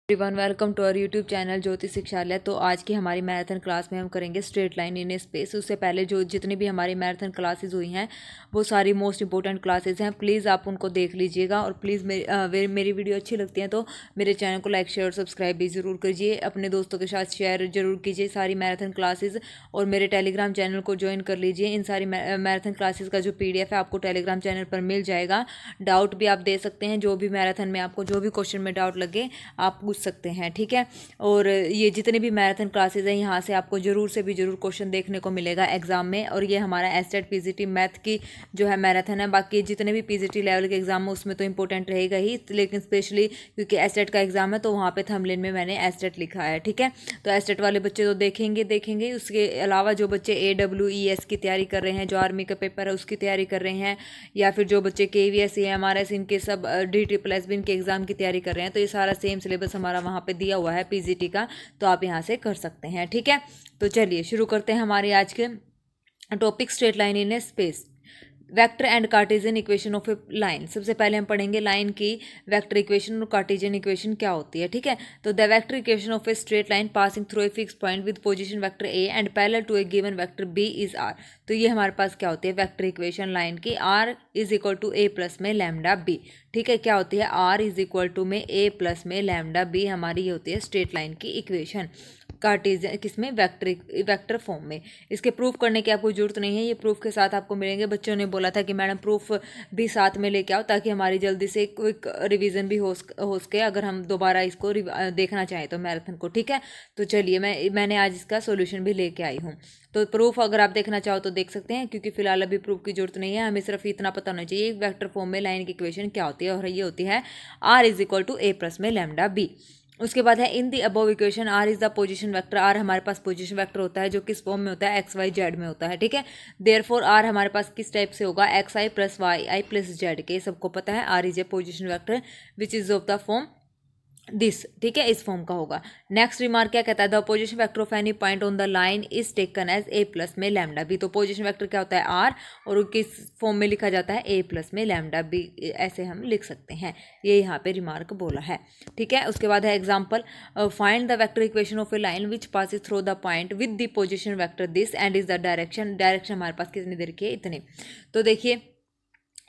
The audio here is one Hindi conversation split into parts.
Everyone welcome to our YouTube channel Jyoti Shikshalaya. तो आज की हमारी मैराथन क्लास में हम करेंगे स्ट्रेट लाइन इन स्पेस। उससे पहले जो जितनी भी हमारी मैराथन क्लासेस हुई हैं वो सारी मोस्ट इंपॉर्टेंट क्लासेस हैं। प्लीज़ आप उनको देख लीजिएगा और प्लीज़ मेरी वीडियो अच्छी लगती है तो मेरे चैनल को लाइक शेयर और सब्सक्राइब भी ज़रूर कीजिए। अपने दोस्तों के साथ शेयर जरूर कीजिए सारी मैराथन क्लासेज और मेरे टेलीग्राम चैनल को ज्वाइन कर लीजिए। इन सारी मैराथन क्लासेज का जो PDF है आपको टेलीग्राम चैनल पर मिल जाएगा। डाउट भी आप दे सकते हैं, जो भी मैराथन में आपको जो भी क्वेश्चन में डाउट लगे आप पूछ सकते हैं, ठीक है। और ये जितने भी मैराथन क्लासेस हैं यहाँ से आपको जरूर से भी जरूर क्वेश्चन देखने को मिलेगा एग्जाम में। और ये हमारा एसटेट PGT मैथ की जो है मैराथन है। बाकी जितने भी PGT लेवल के एग्जाम है उसमें तो इंपॉर्टेंट रहेगा ही, लेकिन स्पेशली क्योंकि एसटेट का एग्जाम है तो वहाँ पे थंबनेल में मैंने एसटेट लिखा है, ठीक है। तो एसटेट वाले बच्चे तो देखेंगे। उसके अलावा जो बच्चे AWES की तैयारी कर रहे हैं, जो आर्मी का पेपर है उसकी तैयारी कर रहे हैं, या फिर जो बच्चे KVS AMRS इनके सब DSSS भी इनके एग्जाम की तैयारी कर रहे हैं, तो ये सारा सेम सिलेबस हमारा वहाँ पे दिया हुआ है PGT का, तो आप यहाँ से कर सकते हैं, ठीक है। तो चलिए शुरू करते हैं हमारे आज के topic straight line in a space, vector and Cartesian equation of a line. सबसे पहले हम पढ़ेंगे लाइन की वेक्टर इक्वेशन और कार्टेशियन इक्वेशन क्या होती है, ठीक है। तो the vector equation of a straight line passing through a fix point with position vector A and parallel to a given vector B is R। तो ये हमारे पास क्या होती है वेक्टर इक्वेशन लाइन की, R is equal to A plus में लैम्डा B, ठीक है। क्या होती है R इज इक्वल टू में A प्लस में लैम्डा B, हमारी ये होती है स्ट्रेट लाइन की इक्वेशन कार्टेशियन किसमें वेक्टर फॉर्म में। इसके प्रूफ करने की आपको जरूरत नहीं है, ये प्रूफ के साथ आपको मिलेंगे। बच्चों ने बोला था कि मैडम प्रूफ भी साथ में लेके आओ ताकि हमारी जल्दी से क्विक रिवीजन भी हो सके अगर हम दोबारा इसको देखना चाहें तो मैराथन को, ठीक है। तो चलिए मैंने आज इसका सोल्यूशन भी लेके आई हूँ। तो प्रूफ अगर आप देखना चाहो तो देख सकते हैं, क्योंकि फिलहाल अभी प्रूफ की जरूरत नहीं है, हमें सिर्फ इतना पता होना चाहिए वेक्टर फॉर्म में लाइन की इक्वेशन क्या होती है, और ये होती है R is equal to A plus में लैम्डा B। उसके बाद है in the above equation R is the position vector. R हमारे पास पोजीशन वेक्टर होता है जो किस फॉर्म में होता है XYZ में होता है, ठीक है। देयरफॉर R हमारे पास किस टाइप से होगा XI plus YI plus Z के, सबको पता है R is a position vector which is of the form this, ठीक है, इस फॉर्म का होगा। नेक्स्ट रिमार्क क्या कहता है, the position vector of any point on the line is taken as A plus में लैम्डा B। तो पोजीशन वेक्टर क्या होता है R, और किस फॉर्म में लिखा जाता है A प्लस में लैम्डा B, ऐसे हम लिख सकते हैं। ये यहाँ पे रिमार्क बोला है, ठीक है। उसके बाद है example, find the vector equation of a line which passes through the point with the position vector this and is the direction. Direction हमारे पास कितनी देर की है, इतने। तो देखिए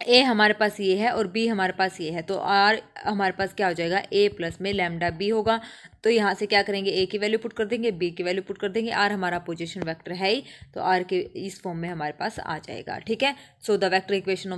A हमारे पास ये है और B हमारे पास ये है, तो R हमारे पास क्या हो जाएगा A प्लस में लैम्डा B होगा। तो यहाँ से क्या करेंगे, A की वैल्यू पुट कर देंगे, B की वैल्यू पुट कर देंगे, R हमारा पोजीशन वेक्टर है ही, तो R के इस फॉर्म में हमारे पास आ जाएगा, ठीक है। सो the vector equation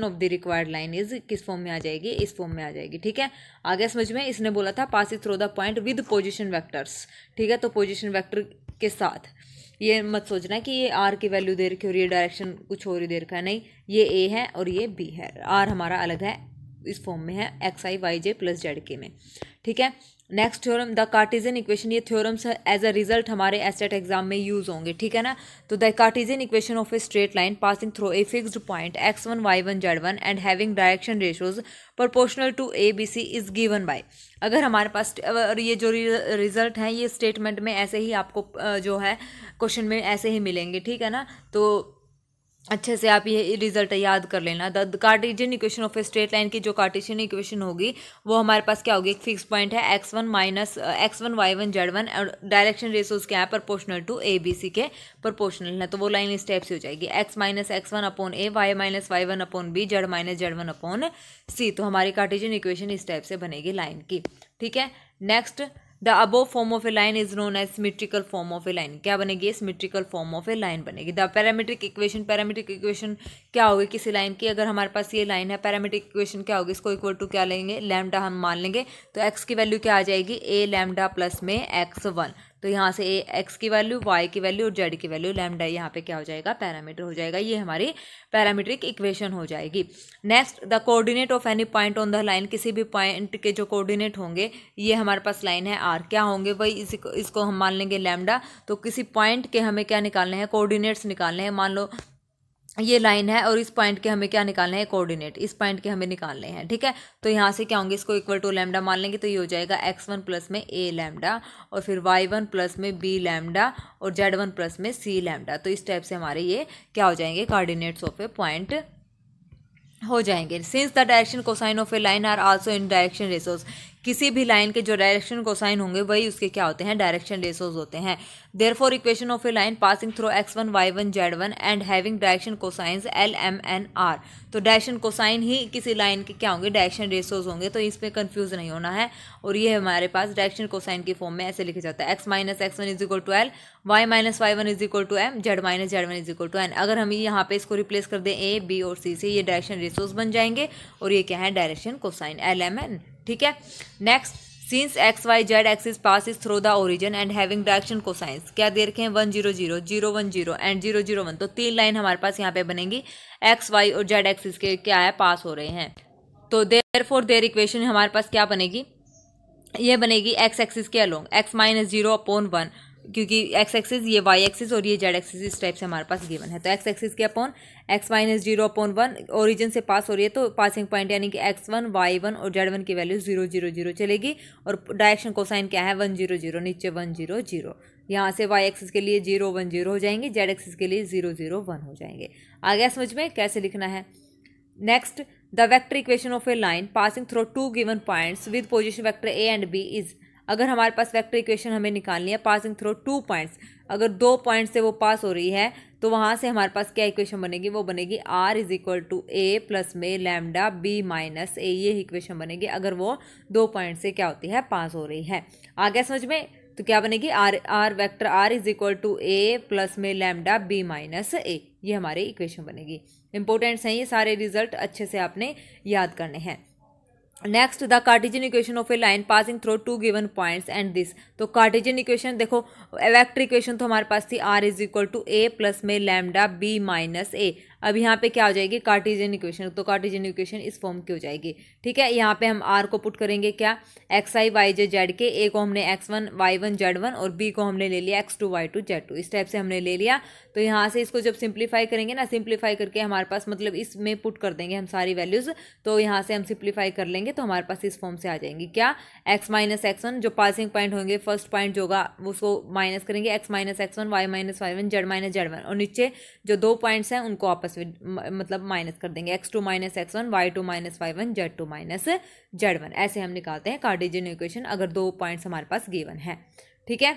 of the required line is किस फॉर्म में आ जाएगी, इस फॉर्म में आ जाएगी, ठीक है। आगे समझ में, इसने बोला था passing through the point with position vectors, ठीक है। तो पोजिशन वैक्टर के साथ, ये मत सोचना कि ये R की वैल्यू दे रखी और ये डायरेक्शन कुछ और ही दे रखा है, नहीं, ये A है और ये B है। R हमारा अलग है, इस फॉर्म में है XI YJ प्लस ZK में, ठीक है। Next theorem, the Cartesian equation. ये थ्योरम्स एज अ रिजल्ट हमारे एसटेट एग्जाम में यूज होंगे, ठीक है ना। तो the Cartesian equation of a straight line passing through a fixed point x1 y1 z1 and having direction ratios proportional to ABC is given by. अगर हमारे पास, और ये जो रिजल्ट हैं ये स्टेटमेंट में ऐसे ही आपको जो है क्वेश्चन में ऐसे ही मिलेंगे, ठीक है ना। तो अच्छे से आप ये रिजल्ट याद कर लेना। The Cartesian equation of a straight line की जो कार्टेशियन इक्वेशन होगी वो हमारे पास क्या होगी, एक फिक्स पॉइंट है x1 y1 z1 और डायरेक्शन रेशियोज क्या है, प्रोपोर्शनल टू ABC के प्रोपोर्शनल है। तो वो लाइन इस टाइप से हो जाएगी x minus x1 upon A, y minus y1 upon B, z minus z1 upon C। तो हमारी कार्टेशियन इक्वेशन इस टाइप से बनेगी लाइन की, ठीक है। Next, the above form of a line is known as symmetrical form of a line. क्या बनेगी, symmetrical form of a line बनेगी। द पैरामीट्रिक इक्वेशन क्या होगी किसी लाइन की, अगर हमारे पास ये लाइन है, पैरामीट्रिक इक्वेशन क्या होगी, इसको इक्वल टू क्या लेंगे, लैम्डा हम मान लेंगे। तो x की वैल्यू क्या आ जाएगी, A लैम्डा प्लस में x1। तो यहाँ से x की वैल्यू, y की वैल्यू और z की वैल्यू, लैम्डा यहाँ पे क्या हो जाएगा, पैरामीटर हो जाएगा। ये हमारी पैरामीट्रिक इक्वेशन हो जाएगी। Next, the coordinate of any point on the line. किसी भी पॉइंट के जो कोऑर्डिनेट होंगे, ये हमारे पास लाइन है R, क्या होंगे वही, इसको हम मान लेंगे लैम्डा। तो किसी पॉइंट के हमें क्या निकालने हैं, कोऑर्डिनेट्स निकालने हैं। मान लो ये लाइन है और इस पॉइंट के हमें क्या निकालने हैं, कोऑर्डिनेट, इस पॉइंट के हमें निकालने हैं, ठीक है। तो यहाँ से क्या होंगे, इसको इक्वल टू लैम्डा मान लेंगे, तो ये हो जाएगा x1 प्लस में A लैम्डा और फिर y1 प्लस में B लैम्डा और z1 प्लस में C लैम्डा। तो इस टाइप से हमारे ये क्या हो जाएंगे, कोऑर्डिनेट्स ऑफ ए पॉइंट हो जाएंगे। Since the direction cosine of a line are also in direction ratios, किसी भी लाइन के जो डायरेक्शन कोसाइन होंगे वही उसके क्या होते हैं, डायरेक्शन रेशोज होते हैं। Therefore equation of a line passing through x1 y1 z1 and having direction cosines l m n r, तो डायरेक्शन कोसाइन ही किसी लाइन के क्या होंगे, डायरेक्शन रेशोज होंगे, तो इसमें कंफ्यूज नहीं होना है। और ये हमारे पास डायरेक्शन कोसाइन की फॉर्म में ऐसे लिखा जाता है x minus x1 is equal to l, y minus y1 is equal to m, z minus z1 is equal to n। अगर हम यहाँ पे इसको रिप्लेस कर दें a b और c से, ये डायरेक्शन रेशोज बन जाएंगे और ये क्या है, direction cosine l m n। ठीक है, next, since X Y Z axis passes through the origin and having direction cosines, क्या दे रखे हैं 1 0 0 0 1 0 एंड 0 0 1, तो 3 लाइन हमारे पास यहाँ पे बनेंगी एक्स वाई और जेड एक्सिस के क्या है, पास हो रहे हैं। तो देयरफॉर देयर इक्वेशन हमारे पास क्या बनेगी, ये बनेगी एक्स एक्सिस के अलोंग x माइनस 0/1, क्योंकि एक्स एक्सिस ये वाई एक्सिस और ये जेड एक्सिस इस टाइप से हमारे पास गिवन है। तो एक्स एक्सिस के अपॉन x माइनस 0/1 ओरिजिन से पास हो रही है, तो पासिंग पॉइंट यानी कि x1 y1 और z1 की वैल्यू 0 0 0 चलेगी। और डायरेक्शन कोसाइन क्या है, 1 0 0, नीचे 1 0 0, यहाँ से y एक्सिस के लिए 0 1 0 हो जाएंगे, z एक्सिस के लिए 0 0 1 हो जाएंगे। आ गया समझ में कैसे लिखना है। Next, the vector equation of a line passing through 2 given points with position vector A and B is, अगर हमारे पास वेक्टर इक्वेशन हमें निकालनी है पासिंग थ्रू 2 पॉइंट्स, अगर 2 पॉइंट से वो पास हो रही है तो वहाँ से हमारे पास क्या इक्वेशन बनेगी, वो बनेगी r is equal to A plus में लैम्डा b माइनस ए, ये इक्वेशन बनेगी अगर वो 2 पॉइंट से क्या होती है, पास हो रही है। आ गया समझ में, तो क्या बनेगी r vector r is equal to A plus में लैम्डा b माइनस ए, ये हमारी इक्वेशन बनेगी। इंपॉर्टेंट्स हैं ये सारे, रिजल्ट अच्छे से आपने याद करने हैं। Next, the Cartesian equation of a line passing through 2 given points and this, तो कार्टेशियन इक्वेशन देखो, वेक्टर इक्वेशन तो हमारे पास थी r is equal to A plus में लैम्डा b माइनस ए, अब यहाँ पे क्या हो जाएगी, कार्टेशियन इक्वेशन, तो कार्टेशियन इक्वेशन इस फॉर्म की हो जाएगी। ठीक है, यहाँ पे हम r को पुट करेंगे क्या, एक्स आई वाई जे जेड के, a को हमने x1 y1 z1 और b को हमने ले लिया x2 y2 z2, इस टाइप से हमने ले लिया। तो यहाँ से इसको जब सिंप्लीफाई करेंगे ना, सिंप्लीफाई करके हमारे पास मतलब इसमें पुट कर देंगे हम सारी वैल्यूज़, तो यहाँ से हम सिंप्लीफाई कर लेंगे तो हमारे पास इस फॉर्म से आ जाएंगी क्या, x माइनस x1, जो पासिंग पॉइंट होंगे फर्स्ट पॉइंट जो होगा उसको माइनस करेंगे, x minus x1 y minus y1 z minus z1, और नीचे जो 2 पॉइंट्स हैं उनको आपस में मतलब माइनस कर देंगे, x2 minus x1 y2 minus y1 z2 minus z1, ऐसे हम निकालते हैं कार्टेशियन इक्वेशन अगर 2 पॉइंट्स हमारे पास गिवन है। ठीक है,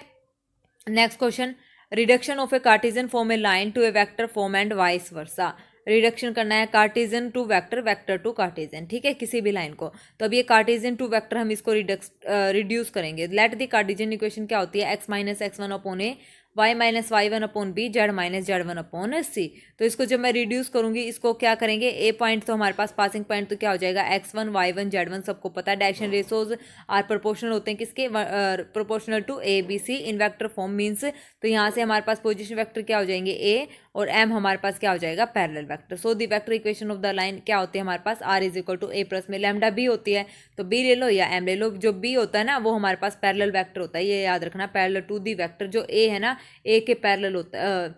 next question, reduction of a Cartesian form a line to a vector form and vice versa, reduction करना है Cartesian to vector, vector to Cartesian. ठीक है, किसी भी लाइन को, तो अब ये कार्टेशियन टू वेक्टर हम इसको रिड्यूस करेंगे। लेट द कार्टेशियन इक्वेशन क्या होती है, x minus x1 upon A, y minus y1 upon B, Z minus z1 upon C. तो इसको जब मैं रिड्यूस करूंगी, इसको क्या करेंगे, ए पॉइंट तो हमारे पास पासिंग पॉइंट तो क्या हो जाएगा, x1 y1 z1 सबको पता है, डायरेक्शन रेशोज आर प्रोपोर्शनल होते हैं किसके, proportional to A B C in vector form means, तो यहाँ से हमारे पास पोजिशन वेक्टर क्या हो जाएंगे ए, और m हमारे पास क्या हो जाएगा, parallel vector. So the vector equation of the line क्या होती है हमारे पास, r is equal to A plus में लैम्डा b होती है, तो b ले लो या m ले लो, जो b होता है ना वो हमारे पास पैरेलल वेक्टर होता है, ये याद रखना, पैरेलल टू दी वेक्टर, जो a है ना a के पैरेलल होता है,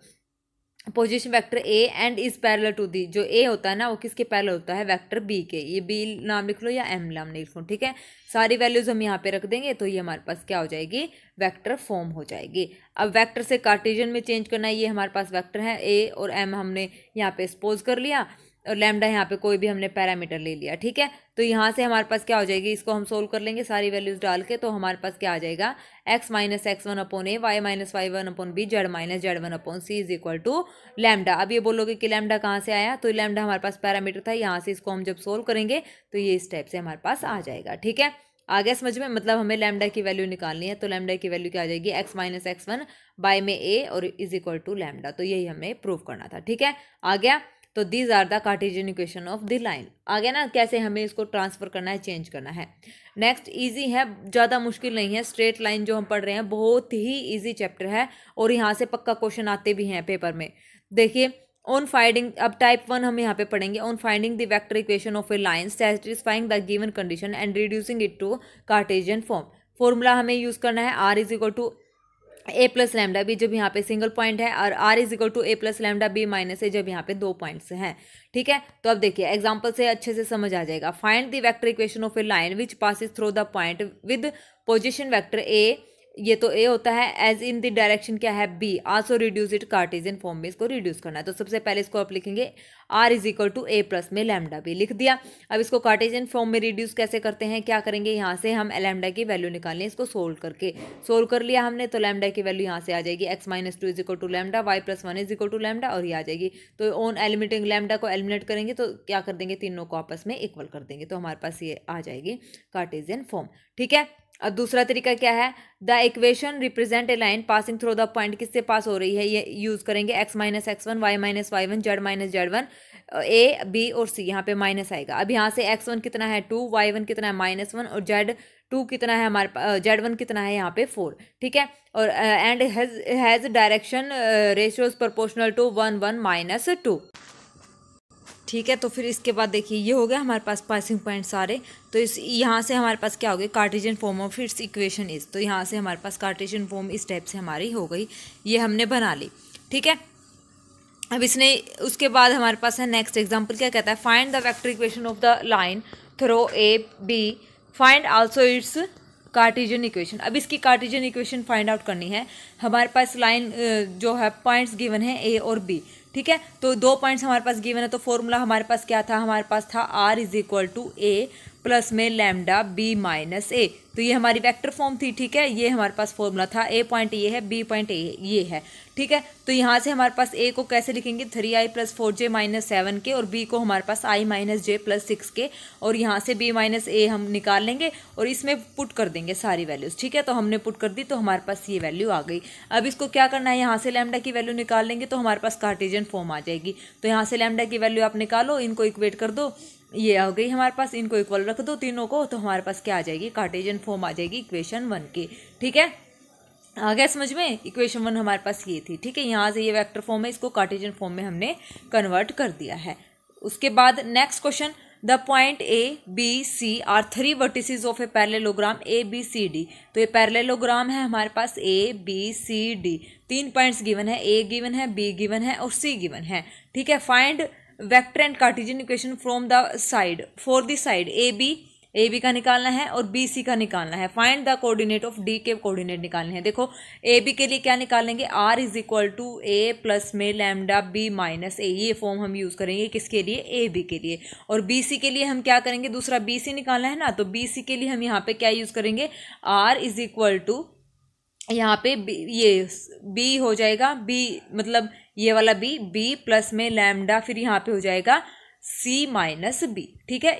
position vector A and is parallel to the, जो ए होता है ना वो किसके पैरेलल होता है, वेक्टर बी के, ये बी नाम लिख लो या एम नाम लिख लो। ठीक है, सारी वैल्यूज हम यहाँ पे रख देंगे तो ये हमारे पास क्या हो जाएगी, वेक्टर फॉर्म हो जाएगी। अब वेक्टर से कार्टेशियन में चेंज करना है, ये हमारे पास वेक्टर है ए और एम हमने यहाँ पे सपोज कर लिया, और लैम्डा यहाँ पे कोई भी हमने पैरामीटर ले लिया। ठीक है, तो यहाँ से हमारे पास क्या हो जाएगी, इसको हम सोल्व कर लेंगे सारी वैल्यूज डाल के, तो हमारे पास क्या आ जाएगा, x minus x1 upon A, Y minus y1 upon B, Z minus z1 upon C is equal to lambda. अब ये बोलोगे कि लैम्डा कहाँ से आया, तो लैम्डा हमारे पास पैरामीटर था, यहाँ से इसको हम जब सोल्व करेंगे तो ये इस टाइप से हमारे पास आ जाएगा। ठीक है, आ गया समझ में, मतलब हमें लैम्डा की वैल्यू निकालनी है, तो लैम्डा की वैल्यू क्या आ जाएगी, x माइनस x1 बाय में a और इज इक्वल टू लैम्डा, तो यही हमें प्रूव करना था। ठीक है, आ गया, तो these are the Cartesian equation of the line. आ गया ना, कैसे हमें इसको ट्रांसफर करना है, चेंज करना है। नेक्स्ट इजी है, ज़्यादा मुश्किल नहीं है, स्ट्रेट लाइन जो हम पढ़ रहे हैं बहुत ही इजी चैप्टर है, और यहाँ से पक्का क्वेश्चन आते भी हैं पेपर में। देखिए, ऑन फाइंडिंग, अब टाइप 1 हम यहाँ पे पढ़ेंगे, on finding the vector equation of a line satisfying the given condition and reducing it to Cartesian form. Formula हमें यूज़ करना है, are is equal to A plus lambda B जब यहाँ पे सिंगल पॉइंट है, और R is equal to A plus lambda B minus A जब यहाँ पे 2 पॉइंट्स हैं। ठीक है, तो अब देखिए एग्जांपल से अच्छे से समझ आ जाएगा। Find the vector equation of a line which passes through the point with position vector ए, ये तो ए होता है, एज इन द डायरेक्शन क्या है B, also reduce it Cartesian form में इसको रिड्यूस करना है। तो सबसे पहले इसको आप लिखेंगे R is equal to A plus में लैम्डा बी, लिख दिया। अब इसको कार्टेशियन फॉर्म में रिड्यूस कैसे करते हैं, क्या करेंगे, यहाँ से हम लैम्डा की वैल्यू निकालें, इसको सोल्व करके। सोल्व कर लिया हमने तो लैम्डा की वैल्यू यहाँ से आ जाएगी, X minus two is equal to lambda, Y plus one is equal to lambda, और ये आ जाएगी। तो ऑन एलिमिनेटिंग लैम्डा को एलिमिनेट करेंगे तो क्या कर देंगे, तीनों को आपस में इक्वल कर देंगे, तो हमारे पास ये आ जाएगी कार्टेशियन फॉर्म। ठीक है। अब दूसरा तरीका क्या है, the equation represent a line passing through the point, किससे पास हो रही है, ये यूज करेंगे X minus X one, Y minus Y one, Z minus Z one, A B और सी, यहाँ पे माइनस आएगा। अब यहाँ से एक्स वन कितना है 2, वाई वन कितना है माइनस वन, और जेड टू कितना है हमारे पास, जेड वन कितना है यहाँ पे 4। ठीक है। और and has direction ratios proportional to 1 1 minus 2। ठीक है। तो फिर इसके बाद देखिए ये हो गया हमारे पास पासिंग पॉइंट सारे। तो इस यहाँ से हमारे पास क्या हो गया, Cartesian form of its equation is, तो यहाँ से हमारे पास कार्टेशियन फॉर्म इस टाइप से हमारी हो गई, ये हमने बना ली। ठीक है। अब इसने उसके बाद हमारे पास है नेक्स्ट एग्जाम्पल, क्या कहता है, find the vector equation of the line through A B, find also its Cartesian equation. अब इसकी कार्टेशियन इक्वेशन फाइंड आउट करनी है। हमारे पास लाइन जो है पॉइंट्स गिवन है ए और बी। ठीक है। तो 2 पॉइंट्स हमारे पास गिवन है, तो फॉर्मूला हमारे पास क्या था, हमारे पास था R is equal to A plus में लैम्डा बी माइनस ए। तो ये हमारी वेक्टर फॉर्म थी। ठीक है। ये हमारे पास फॉर्मूला था, ए पॉइंट ये है, बी पॉइंट ये है। ठीक है। तो यहाँ से हमारे पास ए को कैसे लिखेंगे, 3i प्लस 4j माइनस 7 के, और बी को हमारे पास i माइनस जे प्लस 6 के, और यहाँ से b माइनस ए हम निकाल लेंगे और इसमें पुट कर देंगे सारी वैल्यूज। ठीक है। तो हमने पुट कर दी तो हमारे पास ये वैल्यू आ गई। अब इसको क्या करना है, यहाँ से लैम्डा की वैल्यू निकाल लेंगे तो हमारे पास कार्टेशियन फॉर्म आ जाएगी। तो यहाँ से लैम्डा की वैल्यू आप निकालो, इनको इक्वेट कर दो, ये आ गई हमारे पास, इनको इक्वल रख दो तीनों को, तो हमारे पास क्या आ जाएगी, कार्टेशियन फॉर्म आ जाएगी इक्वेशन 1 की। ठीक है। आ गया समझ में, इक्वेशन 1 हमारे पास ये थी। ठीक है। यहाँ से ये वेक्टर फॉर्म है, इसको कार्टेशियन फॉर्म में हमने कन्वर्ट कर दिया है। उसके बाद next question, the point A B C are 3 vertices of a parallelogram A B C D. तो ये पैरेललोग्राम है हमारे पास A B C D, 3 points given है, ए गिवन है, बी गिवन है और सी गिवन है। ठीक है। Find vector and Cartesian equation from the side, for the side A B का निकालना है और बी सी का निकालना है। Find the coordinate of D के कोऑर्डिनेट निकालने हैं। देखो ए बी के लिए क्या निकालेंगे, R is equal to A plus में लैम्डा बी माइनस ए, ये फॉर्म हम यूज करेंगे किसके लिए, ए बी के लिए। और बी सी के लिए हम क्या करेंगे, दूसरा बी सी निकालना है ना, तो बी सी के लिए हम यहाँ पे क्या यूज करेंगे, आर इज इक्वल टू, यहाँ पे ये बी हो जाएगा, बी मतलब ये वाला बी प्लस में लैम्डा, फिर यहाँ पे हो जाएगा सी माइनस बी। ठीक है।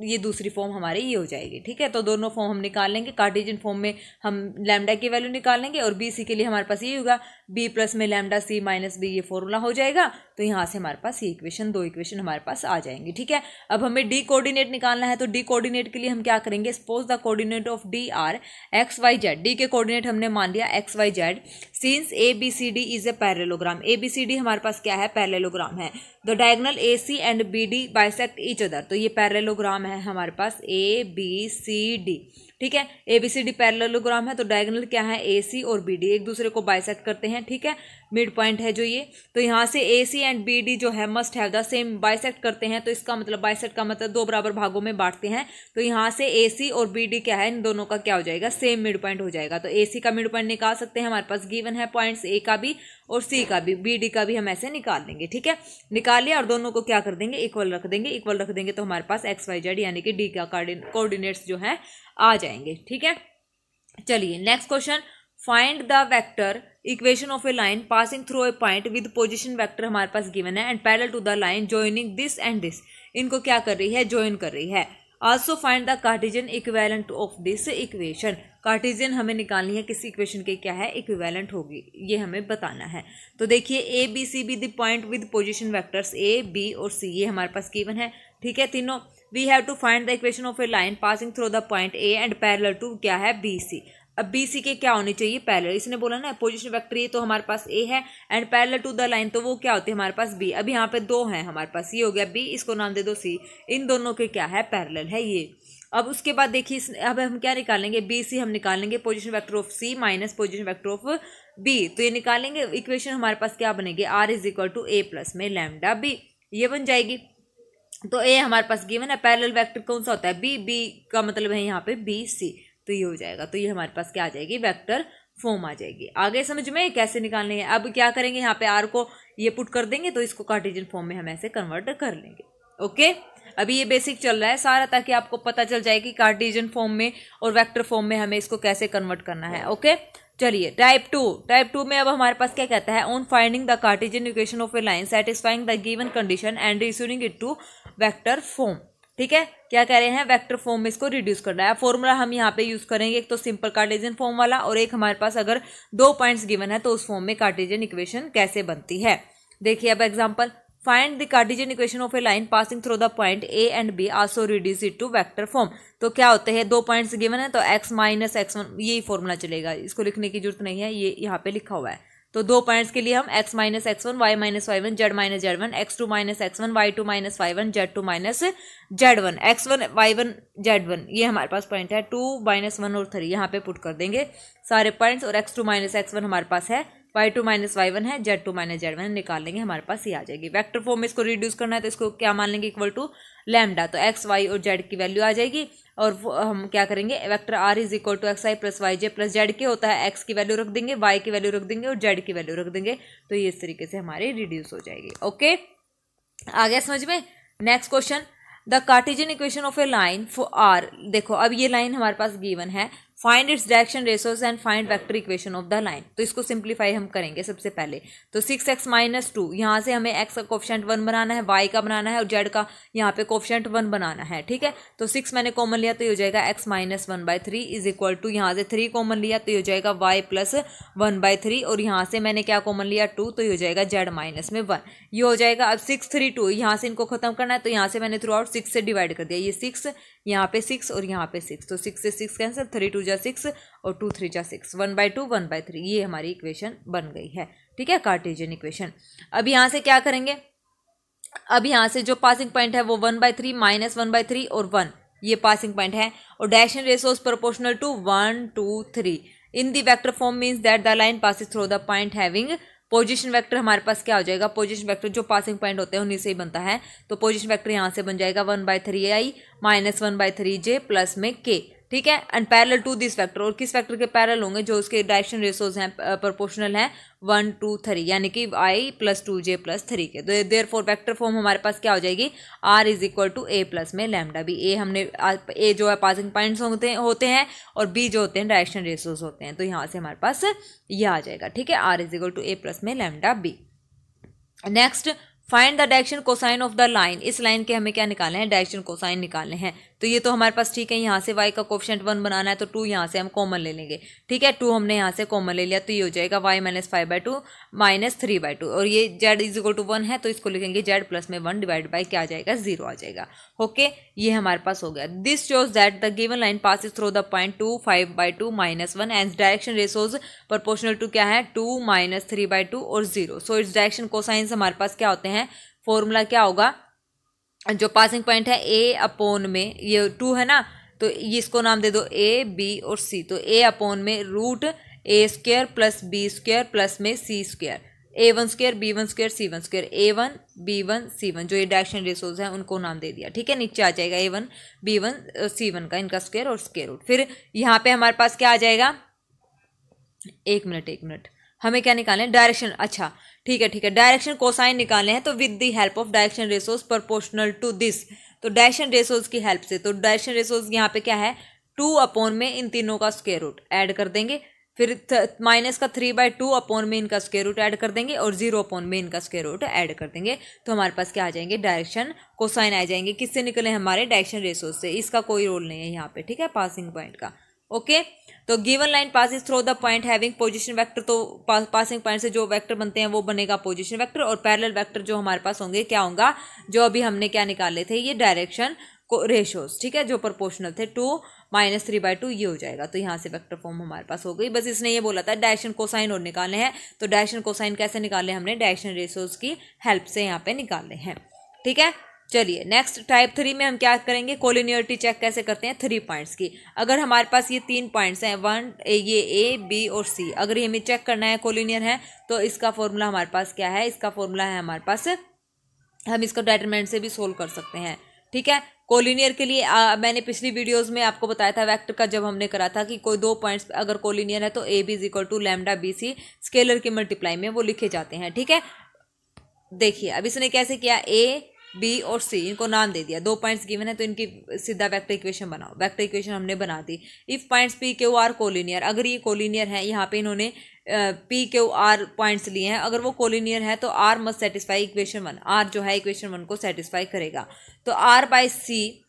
ये दूसरी फॉर्म हमारी ये हो जाएगी। ठीक है। तो दोनों फॉर्म हम निकाल लेंगे। कार्टेशियन फॉर्म में हम लैम्डा की वैल्यू निकाल लेंगे और बी सी के लिए हमारे पास ये होगा बी प्लस में लैम्डा सी माइनस बी, ये फॉर्मूला हो जाएगा। तो यहाँ से हमारे पास ये इक्वेशन, 2 इक्वेशन हमारे पास आ जाएंगी। ठीक है। अब हमें डी कोऑर्डिनेट निकालना है, तो डी कोऑर्डिनेट के लिए हम क्या करेंगे, suppose the coordinate of D are X Y Z. D के कोऑर्डिनेट हमने मान लिया X Y Z, since A B C D is a parallelogram. A B C D हमारे पास क्या है, पैरेललोग्राम है। The diagonal A C and B D bisect each other. तो ये पैरेललोग्राम है हमारे पास ए बी सी डी। ठीक है। A B C D parallelogram है, तो डायगोनल क्या है, ए सी और बी डी एक दूसरे को बाइसेक्ट करते हैं। ठीक है। मिड पॉइंट है जो ये, तो यहाँ से ए सी एंड बी डी जो है must have the same, bisect करते हैं, तो इसका मतलब बाइसेक्ट का मतलब 2 बराबर भागों में बांटते हैं। तो यहाँ से ए सी और बी डी क्या है, इन दोनों का क्या हो जाएगा, सेम मिड पॉइंट हो जाएगा। तो ए सी का मिड पॉइंट निकाल सकते हैं, हमारे पास गिवन है पॉइंट्स ए का भी और सी का भी, बी डी का भी हम ऐसे निकाल लेंगे। ठीक है। निकाल लिया और दोनों को क्या कर देंगे, इक्वल रख देंगे। इक्वल रख देंगे तो हमारे पास एक्स वाई जेड यानी कि डी का कोऑर्डिनेट्स जो है आ जाएंगे। ठीक है। चलिए next question, find the vector equation of a line passing through a point with position vector हमारे पास गिवन है and parallel to the line joining this and this. इनको क्या कर रही है, ज्वाइन कर रही है। Also find the Cartesian equivalent of this equation. Cartesian हमें निकालनी है, किसी इक्वेशन के क्या है, इक्विवेलेंट होगी, ये हमें बताना है। तो देखिए A B C B the point with position vectors A B और सी, ये हमारे पास गिवन है। ठीक है। तीनों we have to find the equation of a line passing through the point A and parallel to क्या है, बी सी। अब बी सी के क्या होनी चाहिए, पैरेलल। इसने बोला ना पोजीशन वेक्टर ये, तो हमारे पास ए है and parallel to the line, तो वो क्या होते हैं हमारे पास बी। अब यहाँ पे 2 हैं हमारे पास, ये हो गया बी, इसको नाम दे दो सी। इन दोनों के क्या है, पैरेलल है ये। अब उसके बाद देखिए अब हम क्या निकालेंगे, बी सी हम निकालेंगे position vector of C minus position vector of B. तो ये निकालेंगे, इक्वेशन हमारे पास क्या बनेगी, r is equal to A plus में लैम्डा बी, ये बन जाएगी। तो ए हमारे पास गिवन है, पैरेलल वेक्टर कौन सा होता है, बी, बी का मतलब है यहाँ पे बी सी, तो तो ये हो जाएगा। तो ये हमारे पास क्या आ जाएगी, वेक्टर फॉर्म आ जाएगी। आगे समझ में कैसे निकालनी है। अब क्या करेंगे, यहाँ पे आर को ये पुट कर देंगे तो इसको कार्टेशियन फॉर्म में हम ऐसे कन्वर्ट कर लेंगे। ओके, अभी ये बेसिक चल रहा है सारा, ताकि आपको पता चल जाए कि कार्टेशियन फॉर्म में और वेक्टर फॉर्म में हमें इसको कैसे कन्वर्ट करना है। ओके, चलिए टाइप टू में अब हमारे पास क्या कहता है, on finding the Cartesian equation of a line satisfying the given condition and reducing it to vector form. ठीक है, क्या कह रहे हैं, वेक्टर फॉर्म में इसको रिड्यूस करना है। फॉर्मूला हम यहाँ पे यूज करेंगे, एक तो सिंपल कार्टेशियन फॉर्म वाला, और एक हमारे पास अगर 2 पॉइंट्स गिवन है तो उस फॉर्म में कार्टेशियन इक्वेशन कैसे बनती है। देखिए अब example, find the Cartesian equation of a line passing through the point A and B, also reduce it to vector form. तो क्या होते हैं, 2 पॉइंट्स गिवन है तो x माइनस x1 यही फॉर्मूला चलेगा, इसको लिखने की जरूरत नहीं है, ये यहाँ पे लिखा हुआ है। तो 2 पॉइंट्स के लिए हम x minus x1, y minus y1, z minus z1, x2 minus x1, y2 minus y1, z2 minus z1, x1 y1 z1 ये हमारे पास पॉइंट है। 2 माइनस 1 और 3 यहाँ पे पुट कर देंगे सारे पॉइंट्स, और x2 माइनस x1 हमारे पास है, y2 माइनस y1 है, z2 माइनस z1 निकाल लेंगे, हमारे पास ये आ जाएगी। वेक्टर फॉर्म में इसको रिड्यूस करना है तो इसको क्या मान लेंगे, इक्वल टू लैम्डा। तो x, y और z की वैल्यू आ जाएगी, और हम क्या करेंगे, vector r is equal to x i plus y j plus z के होता है, x की वैल्यू रख देंगे, y की वैल्यू रख देंगे और z की वैल्यू रख देंगे। तो ये इस तरीके से हमारी रिड्यूस हो जाएगी। ओके, आ गया समझ में। Next question, the Cartesian equation of a line for r. देखो अब ये लाइन हमारे पास गिवन है, find its direction ratios and find vector equation of the line. तो इसको सिंप्लीफाई हम करेंगे सबसे पहले। तो 6x माइनस 2, यहाँ से हमें x का कोफिशिएंट 1 बनाना है, y का बनाना है और z का यहाँ पे कोफिशिएंट 1 बनाना है। ठीक है, तो 6 मैंने कॉमन लिया तो ये हो जाएगा x minus 1/3 is equal to, यहाँ से 3 कॉमन लिया तो ये हो जाएगा y प्लस 1/3, और यहाँ से मैंने क्या कॉमन लिया 2, तो ये हो जाएगा z माइनस में 1, ये हो जाएगा। अब 6 3 2, यहाँ से इनको खत्म करना है तो यहाँ से मैंने थ्रू आउट 6 से डिवाइड कर दिया, ये 6 यहाँ पे 6 और यहाँ पे 6, तो 6 से 6 कैंसिल, 3 2 जा 6 और 2 3 जा 6, 1/2 1/3, ये हमारी इक्वेशन बन गई है। ठीक है, कार्टेशियन इक्वेशन। अब यहाँ से क्या करेंगे, अब यहाँ से जो पासिंग पॉइंट है वो 1/3 माइनस 1/3 और 1 ये पासिंग पॉइंट है, और direction ratios proportional to 1 2 3 in the vector form means that the line passes through the point having position vector. हमारे पास क्या हो जाएगा, पोजीशन वेक्टर जो पासिंग पॉइंट होते हैं उन्हीं से ही बनता है, तो पोजीशन वेक्टर यहाँ से बन जाएगा 1/3i माइनस 1/3j प्लस में k। ठीक है, and parallel to this vector, और किस वेक्टर के पैरेलल होंगे, जो उसके डायरेक्शन रेशोज हैं प्रोपोर्शनल हैं 1 2 3, यानी कि i प्लस 2j प्लस 3 के। तो देयरफॉर वेक्टर फॉर्म हमारे पास क्या हो जाएगी, r is equal to a plus में लैम्डा बी। a हमने a जो है पासिंग पॉइंट्स होते हैं और b जो होते हैं डायरेक्शन रेशोज होते हैं, तो यहाँ से हमारे पास ये आ जाएगा। ठीक है, r is equal to a plus में lambda B. Next, find the direction cosine of the line. इस लाइन के हमें क्या निकालने हैं, डायरेक्शन कोसाइन निकालने हैं। तो ये तो हमारे पास ठीक है, यहाँ से y का कोफिशिएंट 1 बनाना है तो 2 यहाँ से हम कॉमन ले लेंगे। ठीक है, 2 हमने यहाँ से कॉमन ले लिया तो ये हो जाएगा y माइनस 5/2 माइनस 3/2, और ये z इज इक्वल टू 1 है तो इसको लिखेंगे z प्लस में 1 डिवाइड बाई क्या आ जाएगा, 0 आ जाएगा। ओके, ये हमारे पास हो गया। This shows that the given line passes through the point 2 5/2 minus 1 and direction ratios proportional to क्या है, 2 माइनस 3/2 और 0। सो इट्स डायरेक्शन कोसाइंस हमारे पास क्या होते हैं, फॉर्मूला क्या होगा, जो पासिंग पॉइंट है a अपॉन में ये 2 है ना, तो ये इसको नाम दे दो a b और c। तो a अपॉन में root a² plus b² plus में c², a1² b1² c1², a1 b1 c1 जो ये डायरेक्शन रेशोज हैं उनको नाम दे दिया। ठीक है, नीचे आ जाएगा a1 b1 c1 का इनका स्क्वायर और स्क्वायर रूट। फिर यहाँ पे हमारे पास क्या आ जाएगा, एक मिनट हमें क्या निकालना है, डायरेक्शन। अच्छा ठीक है, डायरेक्शन कोसाइन निकालने हैं तो with the help of direction ratios proportional to this. तो डायरेक्शन रेशोज की हेल्प से, तो डायरेक्शन रेशोज यहाँ पे क्या है, 2 अपॉन में इन तीनों का स्क्वायर रूट ऐड कर देंगे, फिर माइनस का 3/2 अपॉन में इनका स्क्वायर रूट ऐड कर देंगे और 0 अपॉन में इनका स्क्वायर रूट ऐड कर देंगे। तो हमारे पास क्या आ जाएंगे, डायरेक्शन कोसाइन आ जाएंगे। किससे निकले, हमारे डायरेक्शन रेशोज से। इसका कोई रोल नहीं है यहाँ पे। ठीक है, पासिंग पॉइंट का। ओके, तो given line passes through the point having position vector, तो पासिंग पॉइंट से जो वेक्टर बनते हैं वो बनेगा पोजीशन वेक्टर, और पैरेलल वेक्टर जो हमारे पास होंगे क्या होगा, जो अभी हमने क्या निकाले थे, ये डायरेक्शन को रेशोज। ठीक है, जो प्रोपोर्शनल थे 2 माइनस 3/2 ये हो जाएगा। तो यहाँ से वेक्टर फॉर्म हमारे पास हो गई। बस इसने ये बोला था डायरेक्शन कोसाइन और निकालने हैं, तो डायरेक्शन कोसाइन कैसे निकाले, हमने डायरेक्शन रेशोज की हेल्प से यहाँ पे निकालने हैं। ठीक है, चलिए नेक्स्ट टाइप 3 में हम क्या करेंगे, कोलिनियरिटी चेक कैसे करते हैं 3 पॉइंट्स की। अगर हमारे पास ये 3 पॉइंट्स हैं, 1 ये ए बी और सी, अगर ये हमें चेक करना है कोलिनियर है तो इसका फॉर्मूला हमारे पास क्या है, इसका फॉर्मूला है हमारे पास, हम इसको डिटरमिनेंट से भी सोल्व कर सकते हैं। ठीक है, कोलिनियर के लिए मैंने पिछली वीडियोस में आपको बताया था वेक्टर का, जब हमने करा था कि कोई दो पॉइंट्स अगर कोलिनियर है तो A B is equal to lambda B C scalar की मल्टीप्लाई में वो लिखे जाते हैं। ठीक है, देखिए अब इसने कैसे किया, ए बी और सी इनको नाम दे दिया, दो पॉइंट्स गिवन है तो इनकी सीधा वेक्टर इक्वेशन बनाओ। वेक्टर इक्वेशन हमने बना दी। If points P Q R collinear, अगर ये कोलिनियर है, यहाँ पे इन्होंने पी क्यू आर पॉइंट्स लिए हैं, अगर वो कोलिनियर है तो r must satisfy equation one, r जो है इक्वेशन वन को सेटिस्फाई करेगा। तो आर बाय सी,